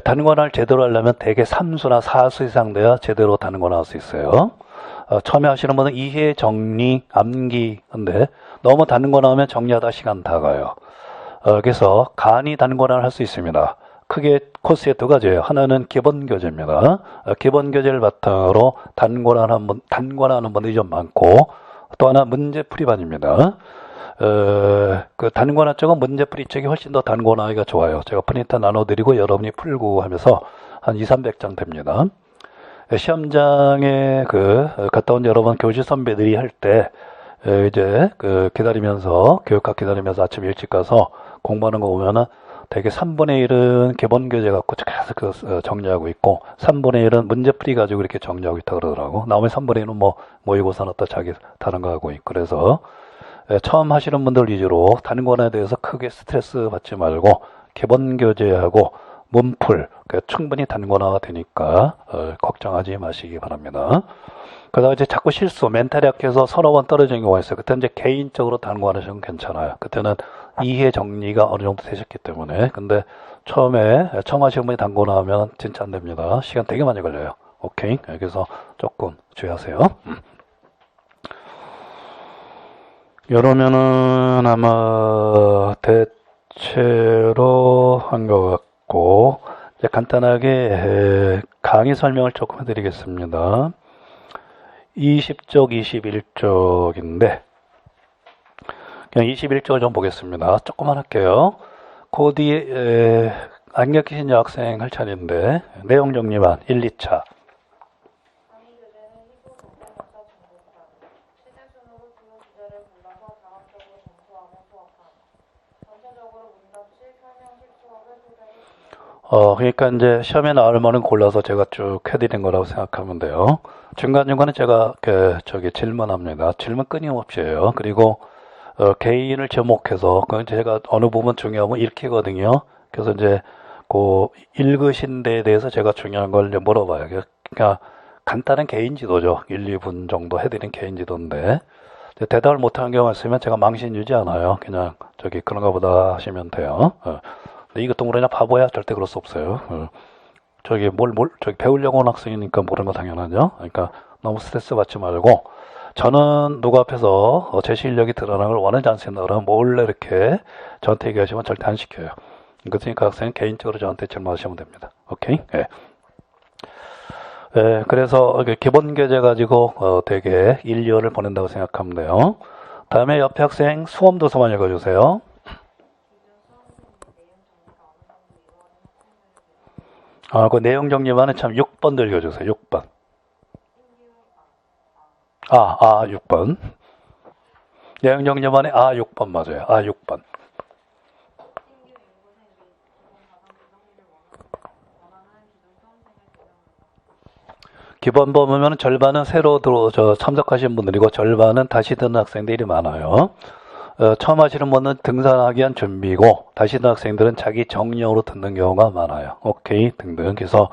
단권화를 제대로 하려면 대개 3수나 4수 이상 돼야 제대로 단권화할 수 있어요. 처음에 하시는 분은 이해, 정리, 암기인데 너무 단권화하면 정리하다 시간 다 가요. 그래서 간이 단권화를 할 수 있습니다. 크게 코스에 두 가지예요. 하나는 기본 교재입니다. 기본 교재를 바탕으로 단권화하는 분들이 좀 많고 또 하나 문제풀이반입니다. 그 단권화 쪽은 문제풀이 쪽이 훨씬 더 단권화하기가 좋아요. 제가 프린터 나눠드리고 여러분이 풀고 하면서 한 200~300장 됩니다. 시험장에 갔다 온 여러분 교실 선배들이 할 때 이제 기다리면서 교육학 기다리면서 아침 일찍 가서 공부하는 거 보면은 대개 3분의 1은 기본 교재 갖고 계속 정리하고 있고 3분의 1은 문제풀이 가지고 이렇게 정리하고 있다 그러더라고. 나머지 3분의 1은 뭐 모의고사 넣었다 자기 다른 거 하고 있고 그래서 처음 하시는 분들 위주로 단권화에 대해서 크게 스트레스 받지 말고 기본 교재하고 문풀 충분히 단권화가 되니까 걱정하지 마시기 바랍니다. 그러다가 이제 자꾸 실수, 멘탈이 약해서 서너 번 떨어지는 경우가 있어요. 그때 이제 개인적으로 단권하시면 괜찮아요. 그때는 이해 정리가 어느 정도 되셨기 때문에. 근데 처음 하시는 분이 단권화하면 진짜 안 됩니다. 시간 되게 많이 걸려요. 오케이? 그래서 조금 주의하세요. 이러면은 아마 대체로 한 것 같고 이제 간단하게 강의 설명을 조금 해드리겠습니다. 20쪽, 21쪽인데 그냥 21쪽을 좀 보겠습니다. 조금만 할게요. 그 뒤에 안경 끼신 여학생 할 차례인데 내용 정리만 1, 2차. 강의 교재는 희소 동명역사 중국사. 시제 순으로 주요 주제를 골라서 다각적으로 검토하고 수업함. 전체적으로 문답식, 설명식 수업을 소개해 줍니다. 그러니까 이제 시험에 나올 만한 골라서 제가 쭉 해드린 거라고 생각하면 돼요. 중간중간에 제가 질문합니다. 질문 끊임없이 해요. 그리고 개인을 제목해서 제가 어느 부분 중요하면 읽히거든요. 그래서 이제 그 읽으신 데에 대해서 제가 중요한 걸 이제 물어봐요. 그러니까 간단한 개인 지도죠. 1, 2분 정도 해드린 개인 지도인데 대답을 못하는 경우가 있으면 제가 망신 주지 않아요. 그냥 그런가 보다 하시면 돼요. 근데 이것도 모르냐 바보야? 절대 그럴 수 없어요. 배우려고 온 학생이니까 모르는 거 당연하죠. 그러니까 너무 스트레스 받지 말고 저는 누구 앞에서 제 실력이 드러나는 걸 원하지 않습니다. 그러면 몰래 이렇게 저한테 얘기하시면 절대 안 시켜요. 그러니까 학생은 개인적으로 저한테 질문하시면 됩니다. 오케이? 네. 그래서 기본 교재 가지고 되게 1, 2월을 보낸다고 생각하면 돼요. 다음에 옆에 학생 수험 도서만 읽어주세요. 그 내용 정리만은 참 6번도 읽어주세요. 6번. 6번. 내용 정리만에 6번 맞아요. 6번. 기본 보면 절반은 새로 참석하신 분들이고 절반은 다시 듣는 학생들이 많아요. 처음 하시는 분은 등산하기 위한 준비고 다시 듣는 학생들은 자기 정령으로 듣는 경우가 많아요. 오케이 등등. 그래서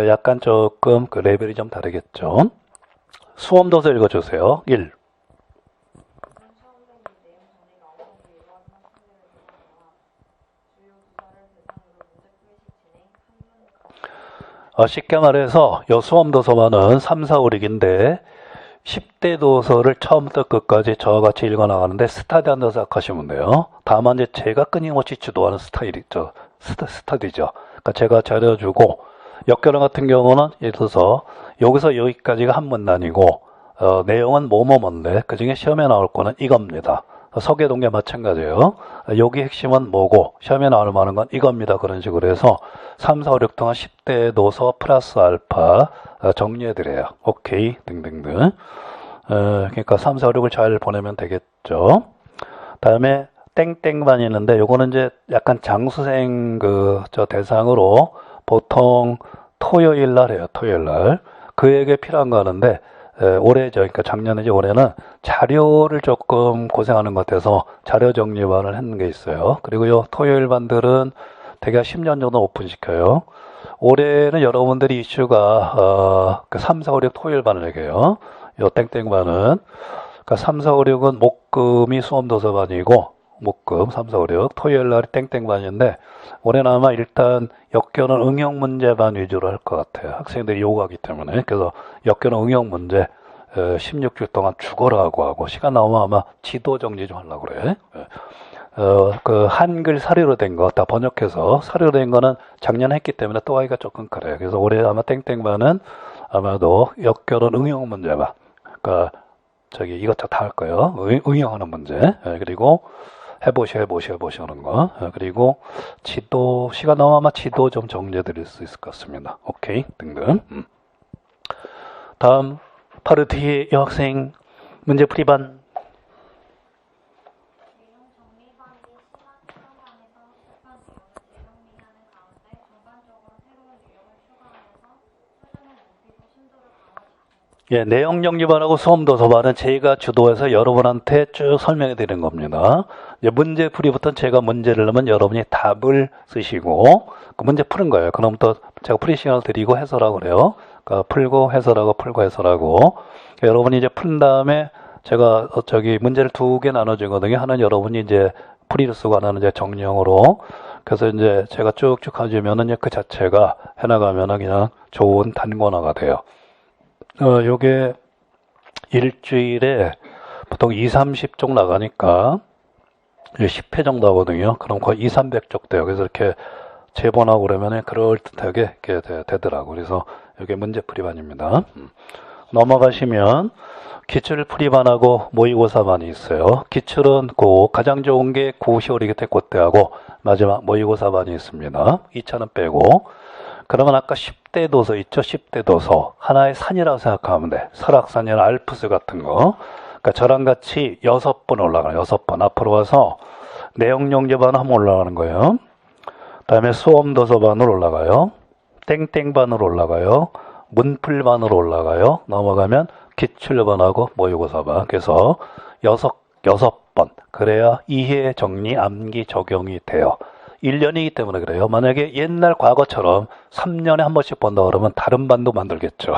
약간 조금 그 레벨이 좀 다르겠죠. 수험도서 읽어주세요. 1. 쉽게 말해서 요 수험도서만은 3, 4, 5, 6인데 10대 도서를 처음부터 끝까지 저와 같이 읽어나가는데 스타디한다고 생각하시면 돼요. 다만 이제 제가 끊임없이 주도하는 스타일이죠. 스타디죠. 그러니까 제가 잘해주고 역결혼 같은 경우는 예를 들어서 여기서 여기까지가 한 문단이고 내용은 뭐뭐뭔데 그 중에 시험에 나올 거는 이겁니다. 서계 동계 마찬가지예요. 여기 핵심은 뭐고 시험에 나올 만한 건 이겁니다. 그런 식으로 해서 3, 4, 5, 6 동안 10대 도서 플러스 알파 정리해드려요. 오케이 등등등. 그러니까 3, 4, 5, 6을 잘 보내면 되겠죠. 다음에 땡땡반이 있는데 요거는 이제 약간 장수생 대상으로 보통 토요일 날 해요. 토요일 날. 그에게 필요한 거 하는데 올해죠. 그러니까 작년이지 올해는 자료를 조금 고생하는 것 같아서 자료 정리반을 했는 게 있어요. 그리고 요 토요일 반들은 대략 10년 정도 오픈시켜요. 올해는 여러분들이 이슈가 3, 4, 5, 6 토요일 반을 얘기해요. 요 땡땡반은 그러니까 3, 4, 5, 6은 목금이 수험도서반이고 목금 3, 4, 5, 6 토요일 날이 땡땡반인데 올해는 아마 일단 역결혼 응용문제반 위주로 할 것 같아요. 학생들이 요구하기 때문에. 그래서 역결혼 응용문제 16주 동안 죽어라고 하고 시간 나오면 아마 지도 정리 좀 하려고 그래. 그 한글 사료로 된 거 다 번역해서 사료로 된 거는 작년에 했기 때문에 또 하기가 조금 그래요. 그래서 올해 아마 땡땡반은 아마도 역결혼 응용 문제반. 그러니까 이것저것 다 할 거예요. 응용하는 문제. 그리고 해보시는 거. 그리고 지도 시간 나오면 아마 지도 좀 정리해 드릴 수 있을 것 같습니다. 오케이 등등. 다음 바로 뒤에 여학생 문제풀이반. 내용 정리반하고 수험도서반은 제가 주도해서 여러분한테 쭉 설명해 드리는 겁니다. 문제풀이부터는 제가 문제를 넣으면 여러분이 답을 쓰시고 그 문제 푸는 거예요. 그럼 또 제가 풀이 시간을 드리고 해설하고 그래요. 그러니까 풀고 해설하고 그러니까 여러분이 이제 푼 다음에 제가 문제를 2개 나눠주거든요. 하나는 여러분이 이제 풀이를 쓰고 하나는 이제 정리형으로. 그래서 이제 제가 쭉쭉 가주면은 그 자체가 해나가면은 그냥 좋은 단권화가 돼요. 요게 일주일에 보통 2, 30쪽 나가니까 10회 정도 하거든요. 그럼 거의 2, 300쪽 돼요. 그래서 이렇게 재본하고 그러면 그럴듯하게 이렇게 되더라고요. 그래서 이게 문제풀이반입니다. 넘어가시면 기출풀이반하고 모의고사반이 있어요. 기출은 가장 좋은 게 9, 10월이기 때문에 그때하고 마지막 모의고사반이 있습니다. 2차는 빼고. 그러면 아까 10대 도서 있죠? 10대 도서. 하나의 산이라고 생각하면 돼. 설악산이나 알프스 같은 거. 그러니까 저랑 같이 6번 올라가요. 6번. 앞으로 와서 내용 정리반 하면 올라가는 거예요. 다음에 수험도서반으로 올라가요. 땡땡반으로 올라가요. 문풀반으로 올라가요. 넘어가면 기출반하고 모의고사반. 그래서 여섯 번. 그래야 이해, 정리, 암기, 적용이 돼요. 1년이기 때문에 그래요. 만약에 옛날 과거처럼 3년에 한 번씩 본다 그러면 다른 반도 만들겠죠.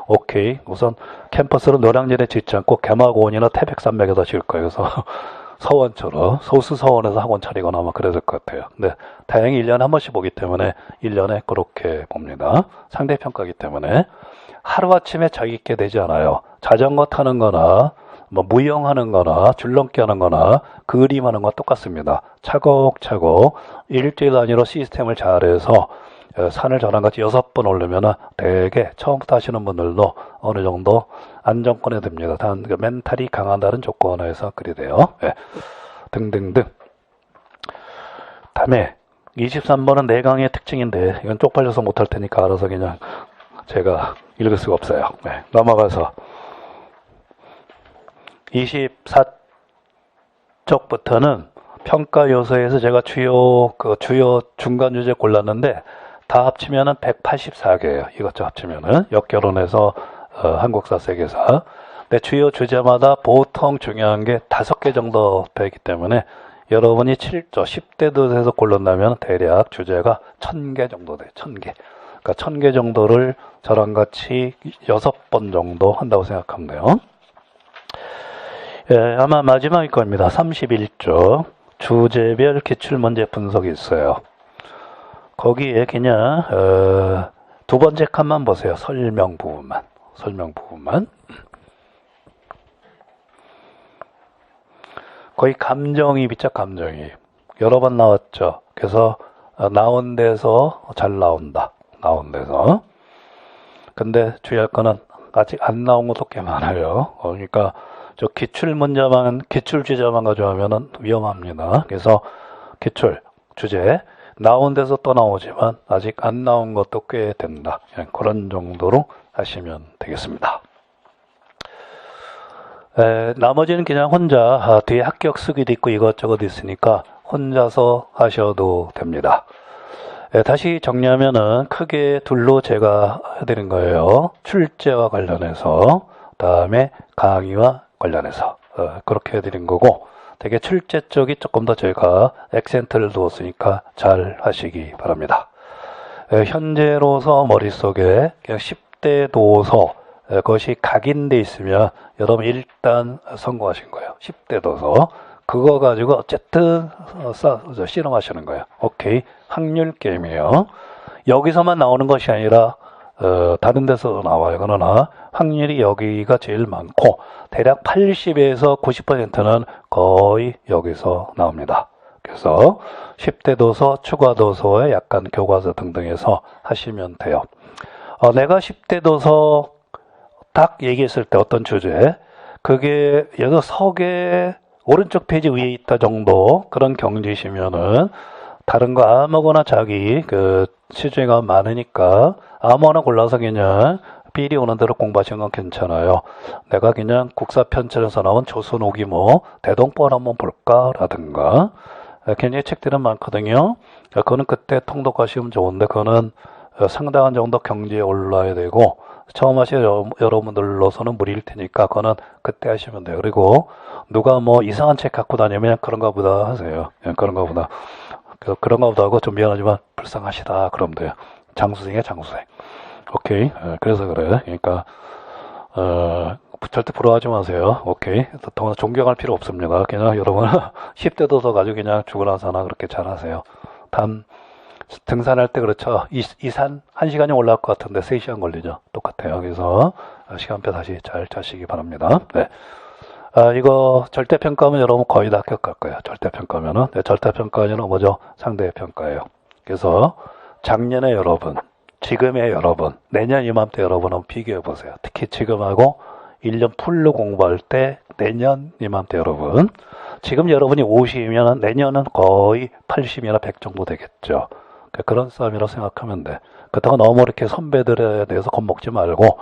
오케이. 우선 캠퍼스로 노량진에 짓지 않고 개마고원이나 태백산맥에다 지을 거예요. 그래서 서원처럼 소수서원에서 학원 차리거나 아마 그래야 될 것 같아요. 근데 다행히 1년에 한 번씩 보기 때문에 1년에 그렇게 봅니다. 상대평가이기 때문에 하루아침에 자기 있게 되지 않아요. 자전거 타는 거나 뭐 무용하는 거나 줄넘기 하는 거나 그림하는 건 똑같습니다. 차곡차곡 일주일 단위로 시스템을 잘해서 산을 저랑 같이 6번 오르면 되게 처음부터 하시는 분들도 어느 정도 안정권에 듭니다. 단 멘탈이 강하다는 조건에서 그리 돼요. 네. 등등등. 다음에 23번은 내강의 특징인데 이건 쪽팔려서 못할 테니까 알아서 그냥 제가 읽을 수가 없어요. 네. 넘어가서 24쪽부터는 평가 요소에서 제가 주요 중간 주제 골랐는데 다 합치면은 184개예요. 이것저 합치면은 역결혼해서 한국사, 세계사. 근데 주요 주제마다 보통 중요한 게 5개 정도 되기 때문에 여러분이 10대 도서에서 골랐다면 대략 주제가 1000개 정도 돼요. 1000개. 그러니까 1000개 정도를 저랑 같이 6번 정도 한다고 생각하면 돼요. 예, 아마 마지막일 겁니다. 31쪽 주제별 기출문제 분석이 있어요. 거기에 그냥 두 번째 칸만 보세요. 설명 부분만. 거의 감정이입이죠. 감정이입. 여러 번 나왔죠. 그래서 나온 데서 잘 나온다. 나온 데서. 근데 주의할 거는 아직 안 나온 것도 꽤 많아요. 그러니까 저 기출 주제만 가져가면은 위험합니다. 그래서 기출 주제 나온 데서 또 나오지만 아직 안 나온 것도 꽤 된다. 그런 정도로 하시면 되겠습니다. 나머지는 그냥 혼자 뒤에 합격 쓰기도 있고 이것저것 있으니까 혼자서 하셔도 됩니다. 다시 정리하면은 크게 둘로 제가 해드린 거예요. 출제와 관련해서, 다음에 강의와 관련해서 그렇게 해드린 거고, 되게 출제 쪽이 조금 더 제가 액센트를 두었으니까 잘 하시기 바랍니다. 현재로서 머릿속에 그냥 10대 도서 그것이 각인돼 있으면 여러분 일단 성공하신 거예요. 10대 도서 그거 가지고 어쨌든 실험하시는 거예요. 오케이. 확률 게임이에요. 여기서만 나오는 것이 아니라 다른 데서 나와요. 그러나 확률이 여기가 제일 많고 대략 80에서 90%는 거의 여기서 나옵니다. 그래서 10대 도서, 추가 도서에 약간 교과서 등등해서 하시면 돼요. 내가 10대 도서 딱 얘기했을 때 어떤 주제, 그게 여기 서계 오른쪽 페이지 위에 있다 정도 그런 경지시면은 다른 거 아무거나 자기 시중에가 많으니까 아무거나 골라서 그냥 비리 오는 대로 공부하시는 건 괜찮아요. 내가 그냥 국사편찬에서 나온 조선 오기모 대동법 한번 볼까라든가 굉장히 책들은 많거든요. 그거는 그때 통독하시면 좋은데 그거는 상당한 정도 경지에 올라야 되고 처음 하시는 여러분들로서는 무리일 테니까 그거는 그때 하시면 돼요. 그리고 누가 뭐 이상한 책 갖고 다니면 그런가 보다 하세요. 그런가 보다. 그런가 보다 하고 좀 미안하지만 불쌍하시다 그러면 돼요. 장수생이야 장수생. 오케이. 그래서 그래. 그러니까 절대 부러워하지 마세요. 오케이. 더 존경할 필요 없습니다. 그냥 여러분 10대 도서 가지고 그냥 죽으나 사나 그렇게 잘 하세요. 단 등산할 때 그렇죠. 이 산 1시간이 올라갈 것 같은데 3시간 걸리죠. 똑같아요. 그래서 시간표 다시 잘 짜시기 바랍니다. 네. 이거 절대평가하면 여러분 거의 다 합격할 거예요. 절대평가면은. 네, 절대평가 아니라 뭐죠? 상대평가예요. 그래서 작년에 여러분, 지금의 여러분, 내년 이맘때 여러분 한번 비교해 보세요. 특히 지금하고 1년 풀로 공부할 때 내년 이맘때 여러분. 지금 여러분이 50이면 내년은 거의 80이나 100 정도 되겠죠. 그런 싸움이라고 생각하면 돼. 그렇다고 너무 이렇게 선배들에 대해서 겁먹지 말고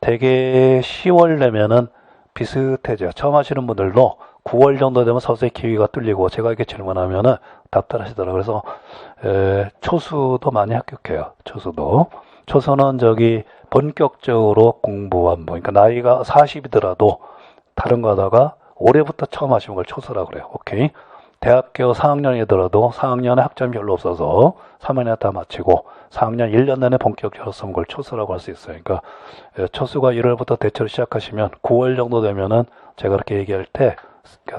되게 10월 되면은 비슷해져요. 처음 하시는 분들도 9월 정도 되면 서서히 기회가 뚫리고 제가 이렇게 질문하면은 답들 하시더라고요. 그래서 초수도 많이 합격해요. 초수는 본격적으로 공부한 분, 그러니까 나이가 40이더라도 다른 거 하다가 올해부터 처음 하시는 걸 초수라고 그래요. 오케이. 대학교 4학년이더라도 4학년에 학점이 별로 없어서 3학년 다 마치고 4학년 1년 내내 본격적으로 쓴 걸 초수라고 할 수 있어요. 그러니까 초수가 1월부터 대체로 시작하시면 9월 정도 되면은 제가 그렇게 얘기할 때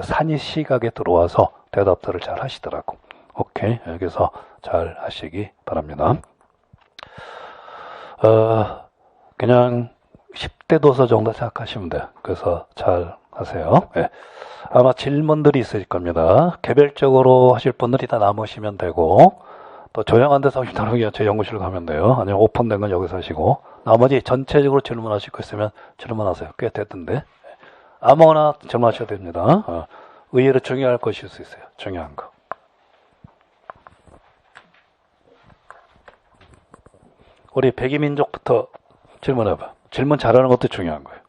산이 시각에 들어와서 대답들을 잘 하시더라고. 오케이. 여기서 잘 하시기 바랍니다. 그냥 10대 도서 정도 생각하시면 돼요. 그래서 잘 하세요. 네. 아마 질문들이 있을 겁니다. 개별적으로 하실 분들이 다 남으시면 되고, 또 조용한 데서 하시면 그냥 제 연구실로 가면 돼요. 아니면 오픈된 건 여기서 하시고, 나머지 전체적으로 질문하실 거 있으면 질문하세요. 꽤 됐던데. 아무거나 질문하셔도 됩니다. 의외로 중요할 것일 수 있어요. 중요한 거. 우리 백이민족부터 질문해봐. 질문 잘하는 것도 중요한 거예요.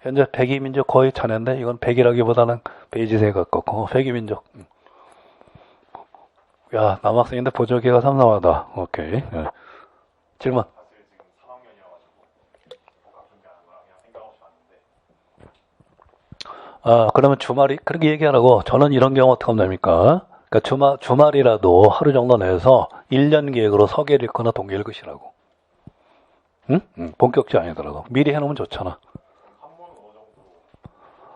현재 백이민족 거의 차례인데 이건 백이라기보다는 베이지세에 가깝고 백이민족. 야, 남학생인데 보조개가 삼삼하다. 오케이. 네. 질문. 사실 지금 3학년이어가지고 복합 준비하는 거랑 그냥 생각 없이 왔는데. 그러면 주말이 그렇게 얘기하라고. 저는 이런 경우 어떻게 하면 됩니까? 그러니까 주말이라도 하루 정도 내서 1년 계획으로 서계를 읽거나 동계 읽으시라고. 응? 본격적이 아니더라도 미리 해놓으면 좋잖아.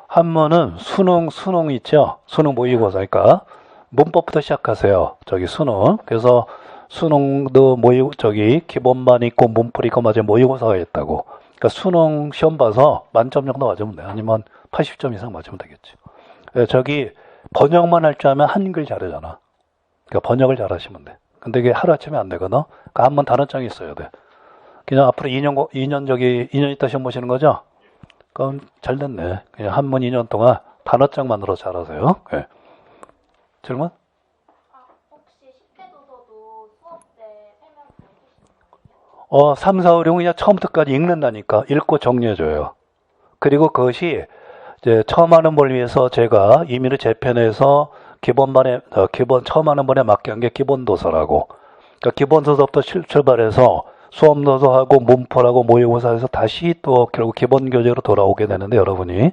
한문은 수능 있죠? 수능 모의고사니까 문법부터 시작하세요. 수능. 그래서 수능도 기본반 있고 문풀 있고 맞아 모의고사가 있다고. 그러니까 수능 시험 봐서 만점 정도 맞으면 돼. 아니면 80점 이상 맞으면 되겠지. 번역만 할 줄 알면 한글 잘하잖아. 그러니까 번역을 잘 하시면 돼. 근데 이게 하루아침에 안 되거든. 그러니까 한문 단어장이 있어야 돼. 그냥 앞으로 2년 있다 시험 보시는 거죠? 그럼 잘 됐네. 그냥 한문 2년 동안 단어장만으로 잘하세요. 네. 질문? 혹시 10대 도서도 수업 때 설명 잘 해주시는 거예요? 3, 4, 5, 6 그냥 처음부터까지 읽는다니까. 읽고 정리해줘요. 그리고 그것이 이제 처음 하는 분을 위해서 제가 임의로 재편해서 처음 하는 분에 맞게 한 게 기본도서라고. 그러니까 기본도서부터 출발해서 수험도서하고 문풀하고 모의고사에서 다시 또 결국 기본교재로 돌아오게 되는데 여러분이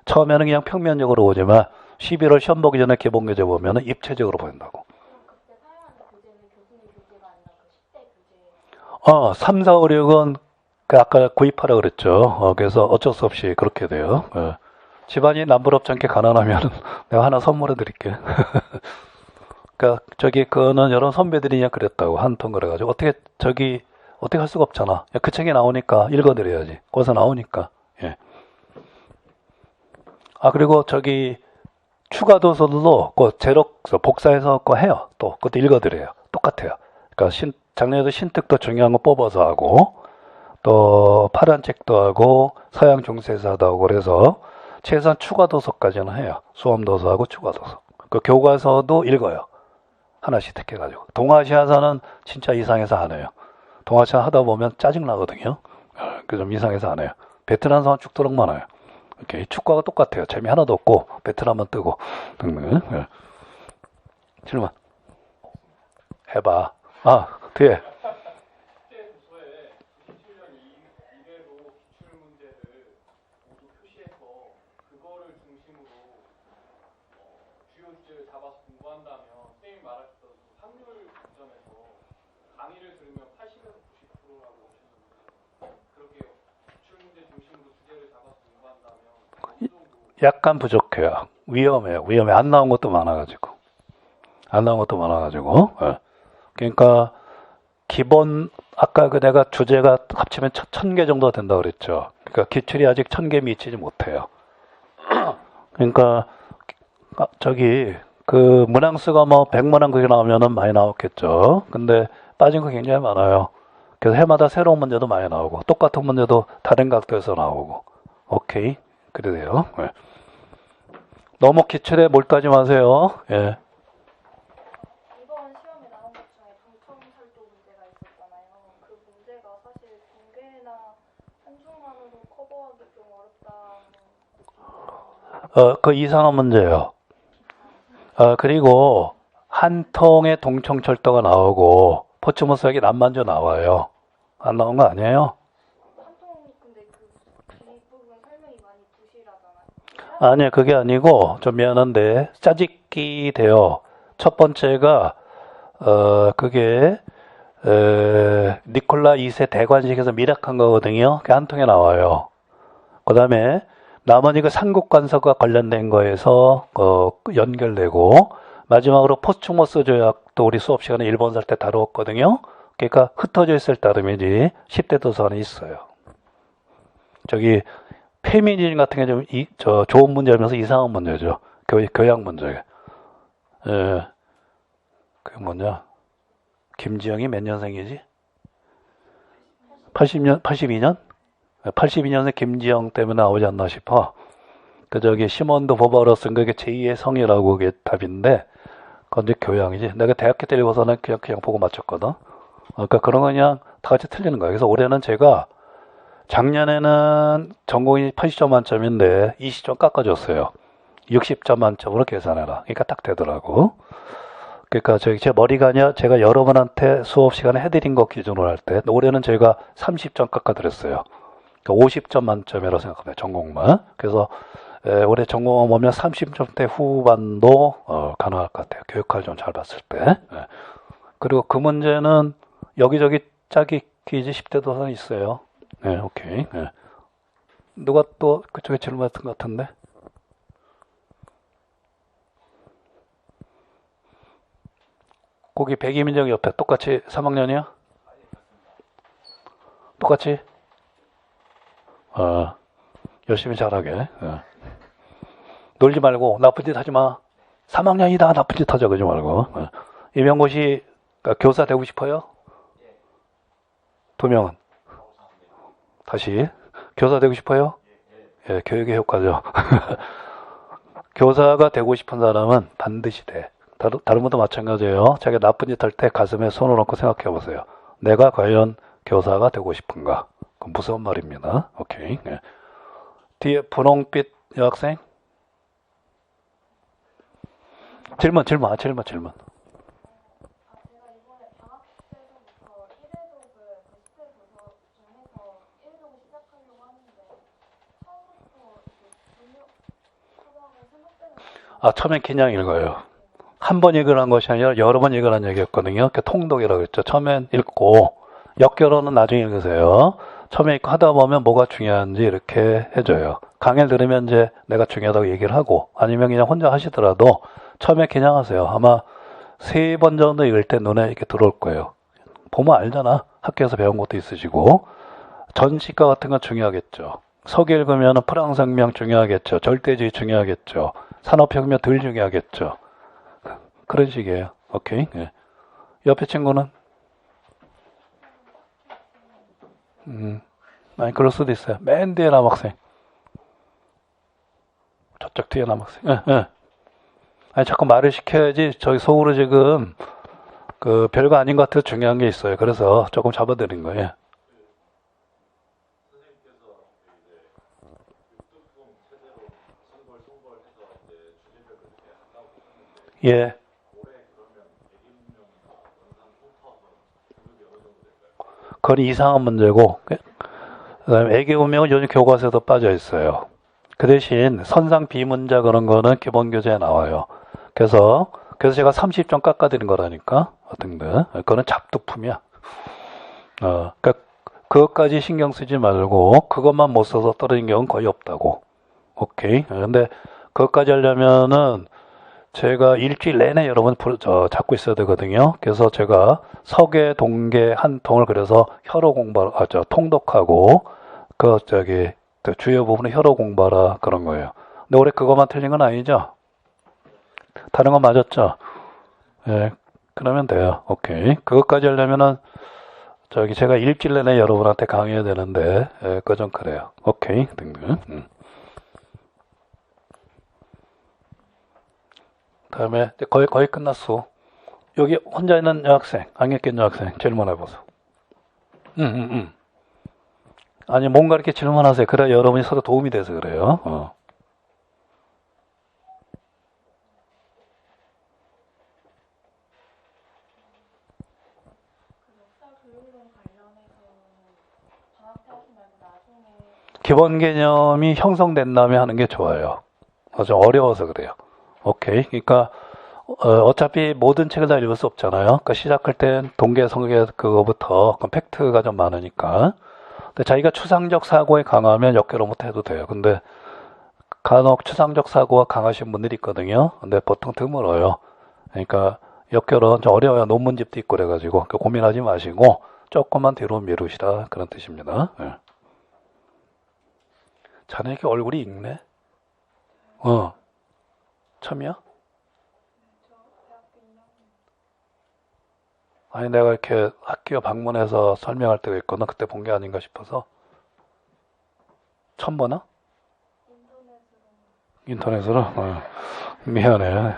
처음에는 그냥 평면적으로 오지만 11월 시험 보기 전에 기본교재 보면 입체적으로 보인다고. 그럼 그때 사용하는 교재는 교수님 교재가 아니라 그 10대 교재? 3, 4, 5, 6은 아까 구입하라 그랬죠. 그래서 어쩔 수 없이 그렇게 돼요. 집안이 남부럽지 않게 가난하면 내가 하나 선물해 드릴게. 그러니까 그거는 여러 선배들이 그냥 그랬다고 한 통 그래가지고 어떻게 할 수가 없잖아. 그 책이 나오니까 읽어드려야지. 거기서 나오니까. 예. 그리고 추가 도서도 제록서 복사해서 해요. 또 그것도 읽어드려요. 똑같아요. 그러니까 작년에도 신특도 중요한 거 뽑아서 하고 또 파란 책도 하고 서양 중세사도 하고 그래서 최소한 추가 도서까지는 해요. 수험 도서하고 추가 도서. 그 교과서도 읽어요. 하나씩 택해가지고. 동아시아사는 진짜 이상해서 안 해요. 동아시아 하다 보면 짜증 나거든요. 그래서 좀 이상해서 안 해요. 베트남사는 죽도록 많아요. 이렇게 축구가 똑같아요. 재미 하나도 없고 베트남만 뜨고 등등. 질문 해봐. 뒤에. 강의를 들으면 80에서 90%라고 하셨는데 그렇게 기출문제 중심으로 주제를 잡아서 공부한다면 어느 정도? 약간 부족해요. 위험해요. 안 나온 것도 많아가지고. 예. 그러니까 아까 내가 주제가 합치면 1000개 정도 된다 그랬죠. 그러니까 기출이 아직 1000개 미치지 못해요. 그러니까 문항수가 100문항 그게 나오면은 많이 나왔겠죠. 근데 빠진 거 굉장히 많아요. 그래서 해마다 새로운 문제도 많이 나오고 똑같은 문제도 다른 각도에서 나오고. 오케이. 그래요. 예. 너무 기출에 몰두하지 마세요. 예. 이번 시험에 나온 것 중에 당첨 살도 문제가 있었잖아요. 그 문제가 사실 공개나 한중만으로 커버하기 좀 어렵다는 그 이상한 문제예요. 그리고 한 통에 동청철도가 나오고 포츠모스역이 남만주 나와요. 안 나온 거 아니에요? 한통 근데 그 뒷부분 설명이 많이 부실하잖아요. 아니요, 그게 아니고 좀 미안한데 짜집기 돼요. 첫 번째가 그게 니콜라 2세 대관식에서 미락한 거거든요. 그게 한 통에 나와요. 그 다음에 나머지 그 삼국관서가 관련된 거에서 연결되고 마지막으로 포츠모스 조약도 우리 수업 시간에 일본 살 때 다루었거든요. 그러니까 흩어져 있을 따름이지 10대 도서관에 있어요. 저기 페미니즘 같은 게 좀 좋은 문제면서 이상한 문제죠. 교양 문제. 예. 그게 뭐냐? 김지영이 몇 년생이지? 82년? 82년생 김지영 때문에 나오지 않나 싶어. 저기 시몬드 보바로 쓴 그게 제2의 성이라고 그게 답인데, 그건 이제 교양이지. 내가 대학교 때 읽어서는 그냥 보고 맞췄거든. 그러니까 그런 거 그냥 다 같이 틀리는 거야. 그래서 올해는 제가 작년에는 전공이 80점 만점인데 20점 깎아줬어요. 60점 만점으로 계산해라. 그러니까 딱 되더라고. 그러니까 제 머리가 아니라 제가 여러분한테 수업 시간에 해드린 거 기준으로 할 때 올해는 제가 30점 깎아드렸어요. 그러니까 50점 만점이라고 생각합니다. 전공만. 그래서 올해 전공만 보면 30점대 후반도 가능할 것 같아요. 교육화를 좀 잘 봤을 때. 그리고 그 문제는 여기저기 짜기 퀴즈 10대 도서는 있어요. 네, 오케이. 네. 누가 또 그쪽에 질문했던 것 같은데? 거기 백이민정 옆에 똑같이 3학년이야? 똑같이? 열심히 잘하게. 놀지 말고 나쁜 짓 하지 마. 3학년이다 나쁜 짓 하자 그러지 말고. 이명고시 교사 되고 싶어요? 2명은? 다시 교사 되고 싶어요? 예, 교육의 효과죠. 교사가 되고 싶은 사람은 반드시 돼. 다른 분도 마찬가지예요. 자기가 나쁜 짓 할 때 가슴에 손을 얹고 생각해 보세요. 내가 과연 교사가 되고 싶은가? 그건 무서운 말입니다. 오케이. 네. 뒤에 분홍빛 여학생? 질문. 제가 이번에 방학 때부터 1회독을 그 10대 도서 중에서 1회독을 시작하려고 하는데 처음부터 분명하다고 생각되는 처음엔 그냥 읽어요. 한 번 읽으라는 것이 아니라 여러 번 읽으라는 얘기였거든요. 통독이라고 했죠. 처음엔 읽고 역결혼은 나중에 읽으세요. 처음에 읽고 하다 보면 뭐가 중요한지 이렇게 해줘요. 강의를 들으면 이제 내가 중요하다고 얘기를 하고 아니면 그냥 혼자 하시더라도 처음에 그냥 하세요. 아마 3번 정도 읽을 때 눈에 이렇게 들어올 거예요. 보면 알잖아. 학교에서 배운 것도 있으시고. 전시가 같은 건 중요하겠죠. 서기 읽으면 프랑스혁명 중요하겠죠. 절대주의 중요하겠죠. 산업혁명 덜 중요하겠죠. 그런 식이에요. 오케이. 네. 옆에 친구는? 아니, 그럴 수도 있어요. 맨 뒤에 남학생. 저쪽 뒤에 남학생. 예. 아니, 자꾸 말을 시켜야지. 저기 속으로 지금, 별거 아닌 것 같아서 중요한 게 있어요. 그래서 조금 잡아드린 거예요. 예. 그건 이상한 문제고, 그다음에 애기 운명은 요즘 교과서에도 빠져 있어요. 그 대신 선상 비문자 그런 거는 기본 교재에 나와요. 그래서 제가 30점 깎아드린 거라니까, 등등. 그거는 잡두품이야. 그러니까 그것까지 신경 쓰지 말고 그것만 못 써서 떨어진 경우는 거의 없다고. 오케이. 근데 그것까지 하려면은 제가 일주일 내내 여러분 잡고 있어야 되거든요. 그래서 제가 서계, 동계 한 통을 그래서 혈호 공부하라, 통독하고 주요 부분은 혈호 공부하라 그런 거예요. 근데 올해 그것만 틀린 건 아니죠? 다른 건 맞았죠? 예, 그러면 돼요. 오케이. 그것까지 하려면은 제가 일주일 내내 여러분한테 강의해야 되는데 그거 좀 그래요. 오케이. 등등. 다음에 거의 끝났어. 여기 혼자 있는 여학생, 안경 낀 여학생 질문해보세요. 아니 뭔가 이렇게 질문하세요. 그래야 여러분이 서로 도움이 돼서 그래요. 기본 개념이 형성된 다음에 하는 게 좋아요. 좀 어려워서 그래요. 오케이. 그러니까 어차피 모든 책을 다 읽을 수 없잖아요. 그러니까 시작할 땐 동계, 성계 그거부터 팩트가 좀 많으니까. 근데 자기가 추상적 사고에 강하면 역결로부터 해도 돼요. 근데 간혹 추상적 사고가 강하신 분들이 있거든요. 근데 보통 드물어요. 그러니까 역결은 좀 어려워요. 논문집도 있고 그래가지고 고민하지 마시고 조금만 뒤로 미루시라 그런 뜻입니다. 예. 자네 이렇게 얼굴이 익네? 처음이야? 아니 내가 이렇게 학교 방문해서 설명할 때가 있거든. 그때 본 게 아닌가 싶어서. 처음 보나? 인터넷으로? 미안해.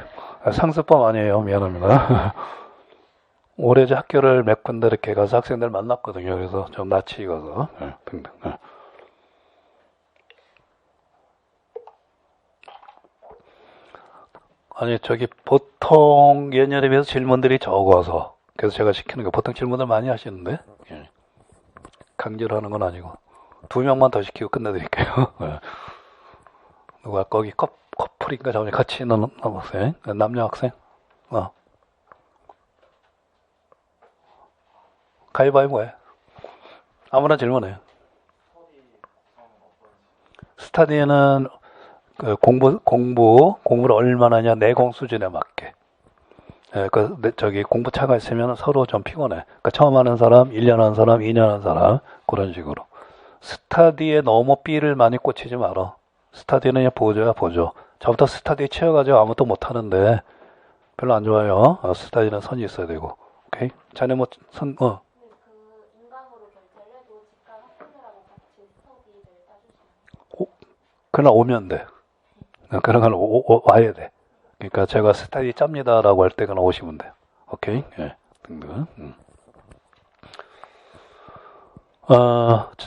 상습범 아니에요. 미안합니다. 올해 저 학교를 몇 군데 이렇게 가서 학생들 만났거든요. 그래서 좀 낯이 익어서 등등. 아니 저기 보통 예년에 비해서 질문들이 적어서 그래서 제가 시키는 거 보통 질문들 많이 하시는데 강제로 하는 건 아니고 2명만 더 시키고 끝내드릴게요. 누가 거기 커플인가 저번에 같이 있는 남학생 남녀 학생 가위바위보 해. 아무나 질문해요. 스터디는 그 공부를 얼마나 하냐 내공 수준에 맞게. 저기 공부 차가 있으면 서로 좀 피곤해. 그러니까 처음 하는 사람, 1년 하는 사람, 2년 하는 사람 그런 식으로. 스터디에 너무 삐를 많이 꽂히지 말아. 스터디는 그냥 보조야 보조. 저부터 스터디 채워가지고 아무것도 못 하는데 별로 안 좋아요. 스터디는 선이 있어야 되고. 오케이? 자네 뭐 선 그 인강으로 결제를 해도 직관 학생들하고 같이 스터디를 따주시면 그날 오면 돼. 그런 건 와야 돼. 그러니까 제가 스터디 짭니다라고 할 때 그냥 오시면 돼요. 오케이? 예. 등등.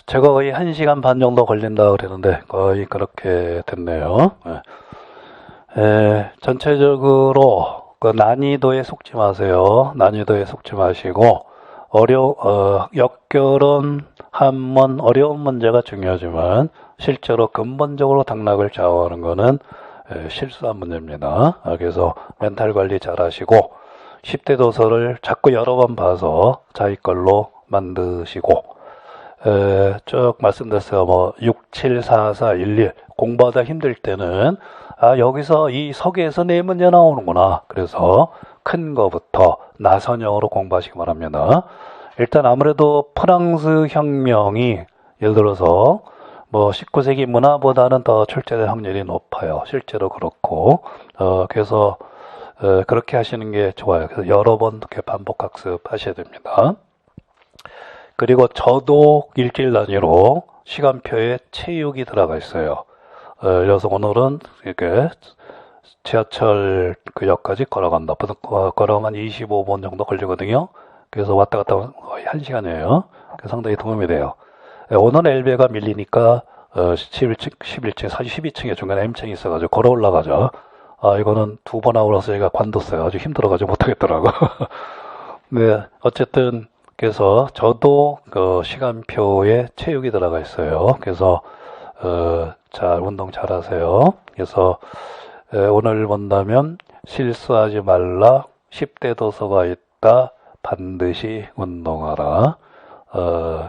제가 거의 1시간 반 정도 걸린다 그랬는데 거의 그렇게 됐네요. 전체적으로 그 난이도에 속지 마세요. 난이도에 속지 마시고 역결은 한번 어려운 문제가 중요하지만 실제로 근본적으로 당락을 좌우하는 거는 실수한 문제입니다. 그래서 멘탈 관리 잘 하시고 10대 도서를 자꾸 여러 번 봐서 자기 걸로 만드시고 쭉 말씀드렸어요. 뭐 6, 7, 4, 4, 1, 1 공부하다 힘들 때는 여기서 이 서계에서 4문제 나오는구나. 그래서 큰 거부터 나선형으로 공부하시기 바랍니다. 일단 아무래도 프랑스 혁명이 예를 들어서 뭐 19세기 문화보다는 더 출제될 확률이 높아요. 실제로 그렇고 그래서 그렇게 하시는 게 좋아요. 그래서 여러 번 이렇게 반복 학습하셔야 됩니다. 그리고 저도 일주일 단위로 시간표에 체육이 들어가 있어요. 그래서 오늘은 이렇게 지하철 그 역까지 걸어간다. 걸어가면 25분 정도 걸리거든요. 그래서 왔다 갔다 하면 거의 1시간이에요. 상당히 도움이 돼요. 오늘 엘베가 밀리니까 11층, 사실 12층에 중간에 M층이 있어가지고 걸어 올라가죠. 이거는 2번 하고 나서 제가 관뒀어요. 아주 힘들어가지고 못하겠더라고. 네, 어쨌든 그래서 저도 그 시간표에 체육이 들어가 있어요. 그래서 잘 운동 잘 하세요. 그래서 오늘 본다면 실수하지 말라. 10대 도서가 있다. 반드시 운동하라.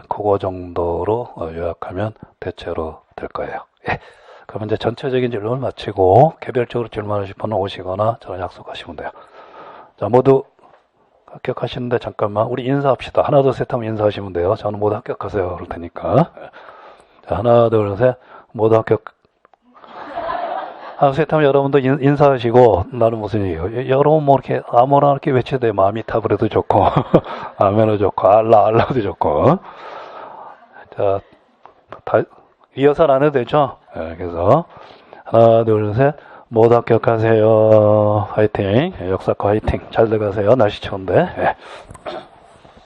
그거 정도로 요약하면 대체로 될 거예요. 예. 그럼 이제 전체적인 질문을 마치고 개별적으로 질문하실 분은 오시거나 저랑 약속하시면 돼요. 자, 모두 합격하시는데 잠깐만 우리 인사합시다. 하나 둘 셋 하면 인사하시면 돼요. 저는 모두 합격하세요. 그럴 테니까. 자, 하나 둘 셋 모두 합격. 하나 셋 하면 여러분도 인사하시고 나는 무슨 얘기예요. 여러분 뭐 이렇게 아무나 이렇게 외쳐도 돼. 마음이 타브레도 좋고 아멘도 좋고 알라도 좋고. 자, 다 이어서 안 해도 되죠? 네, 그래서 하나 둘 셋 모두 합격하세요. 화이팅. 역사과 화이팅. 잘 들어가세요. 날씨 추운데. 네.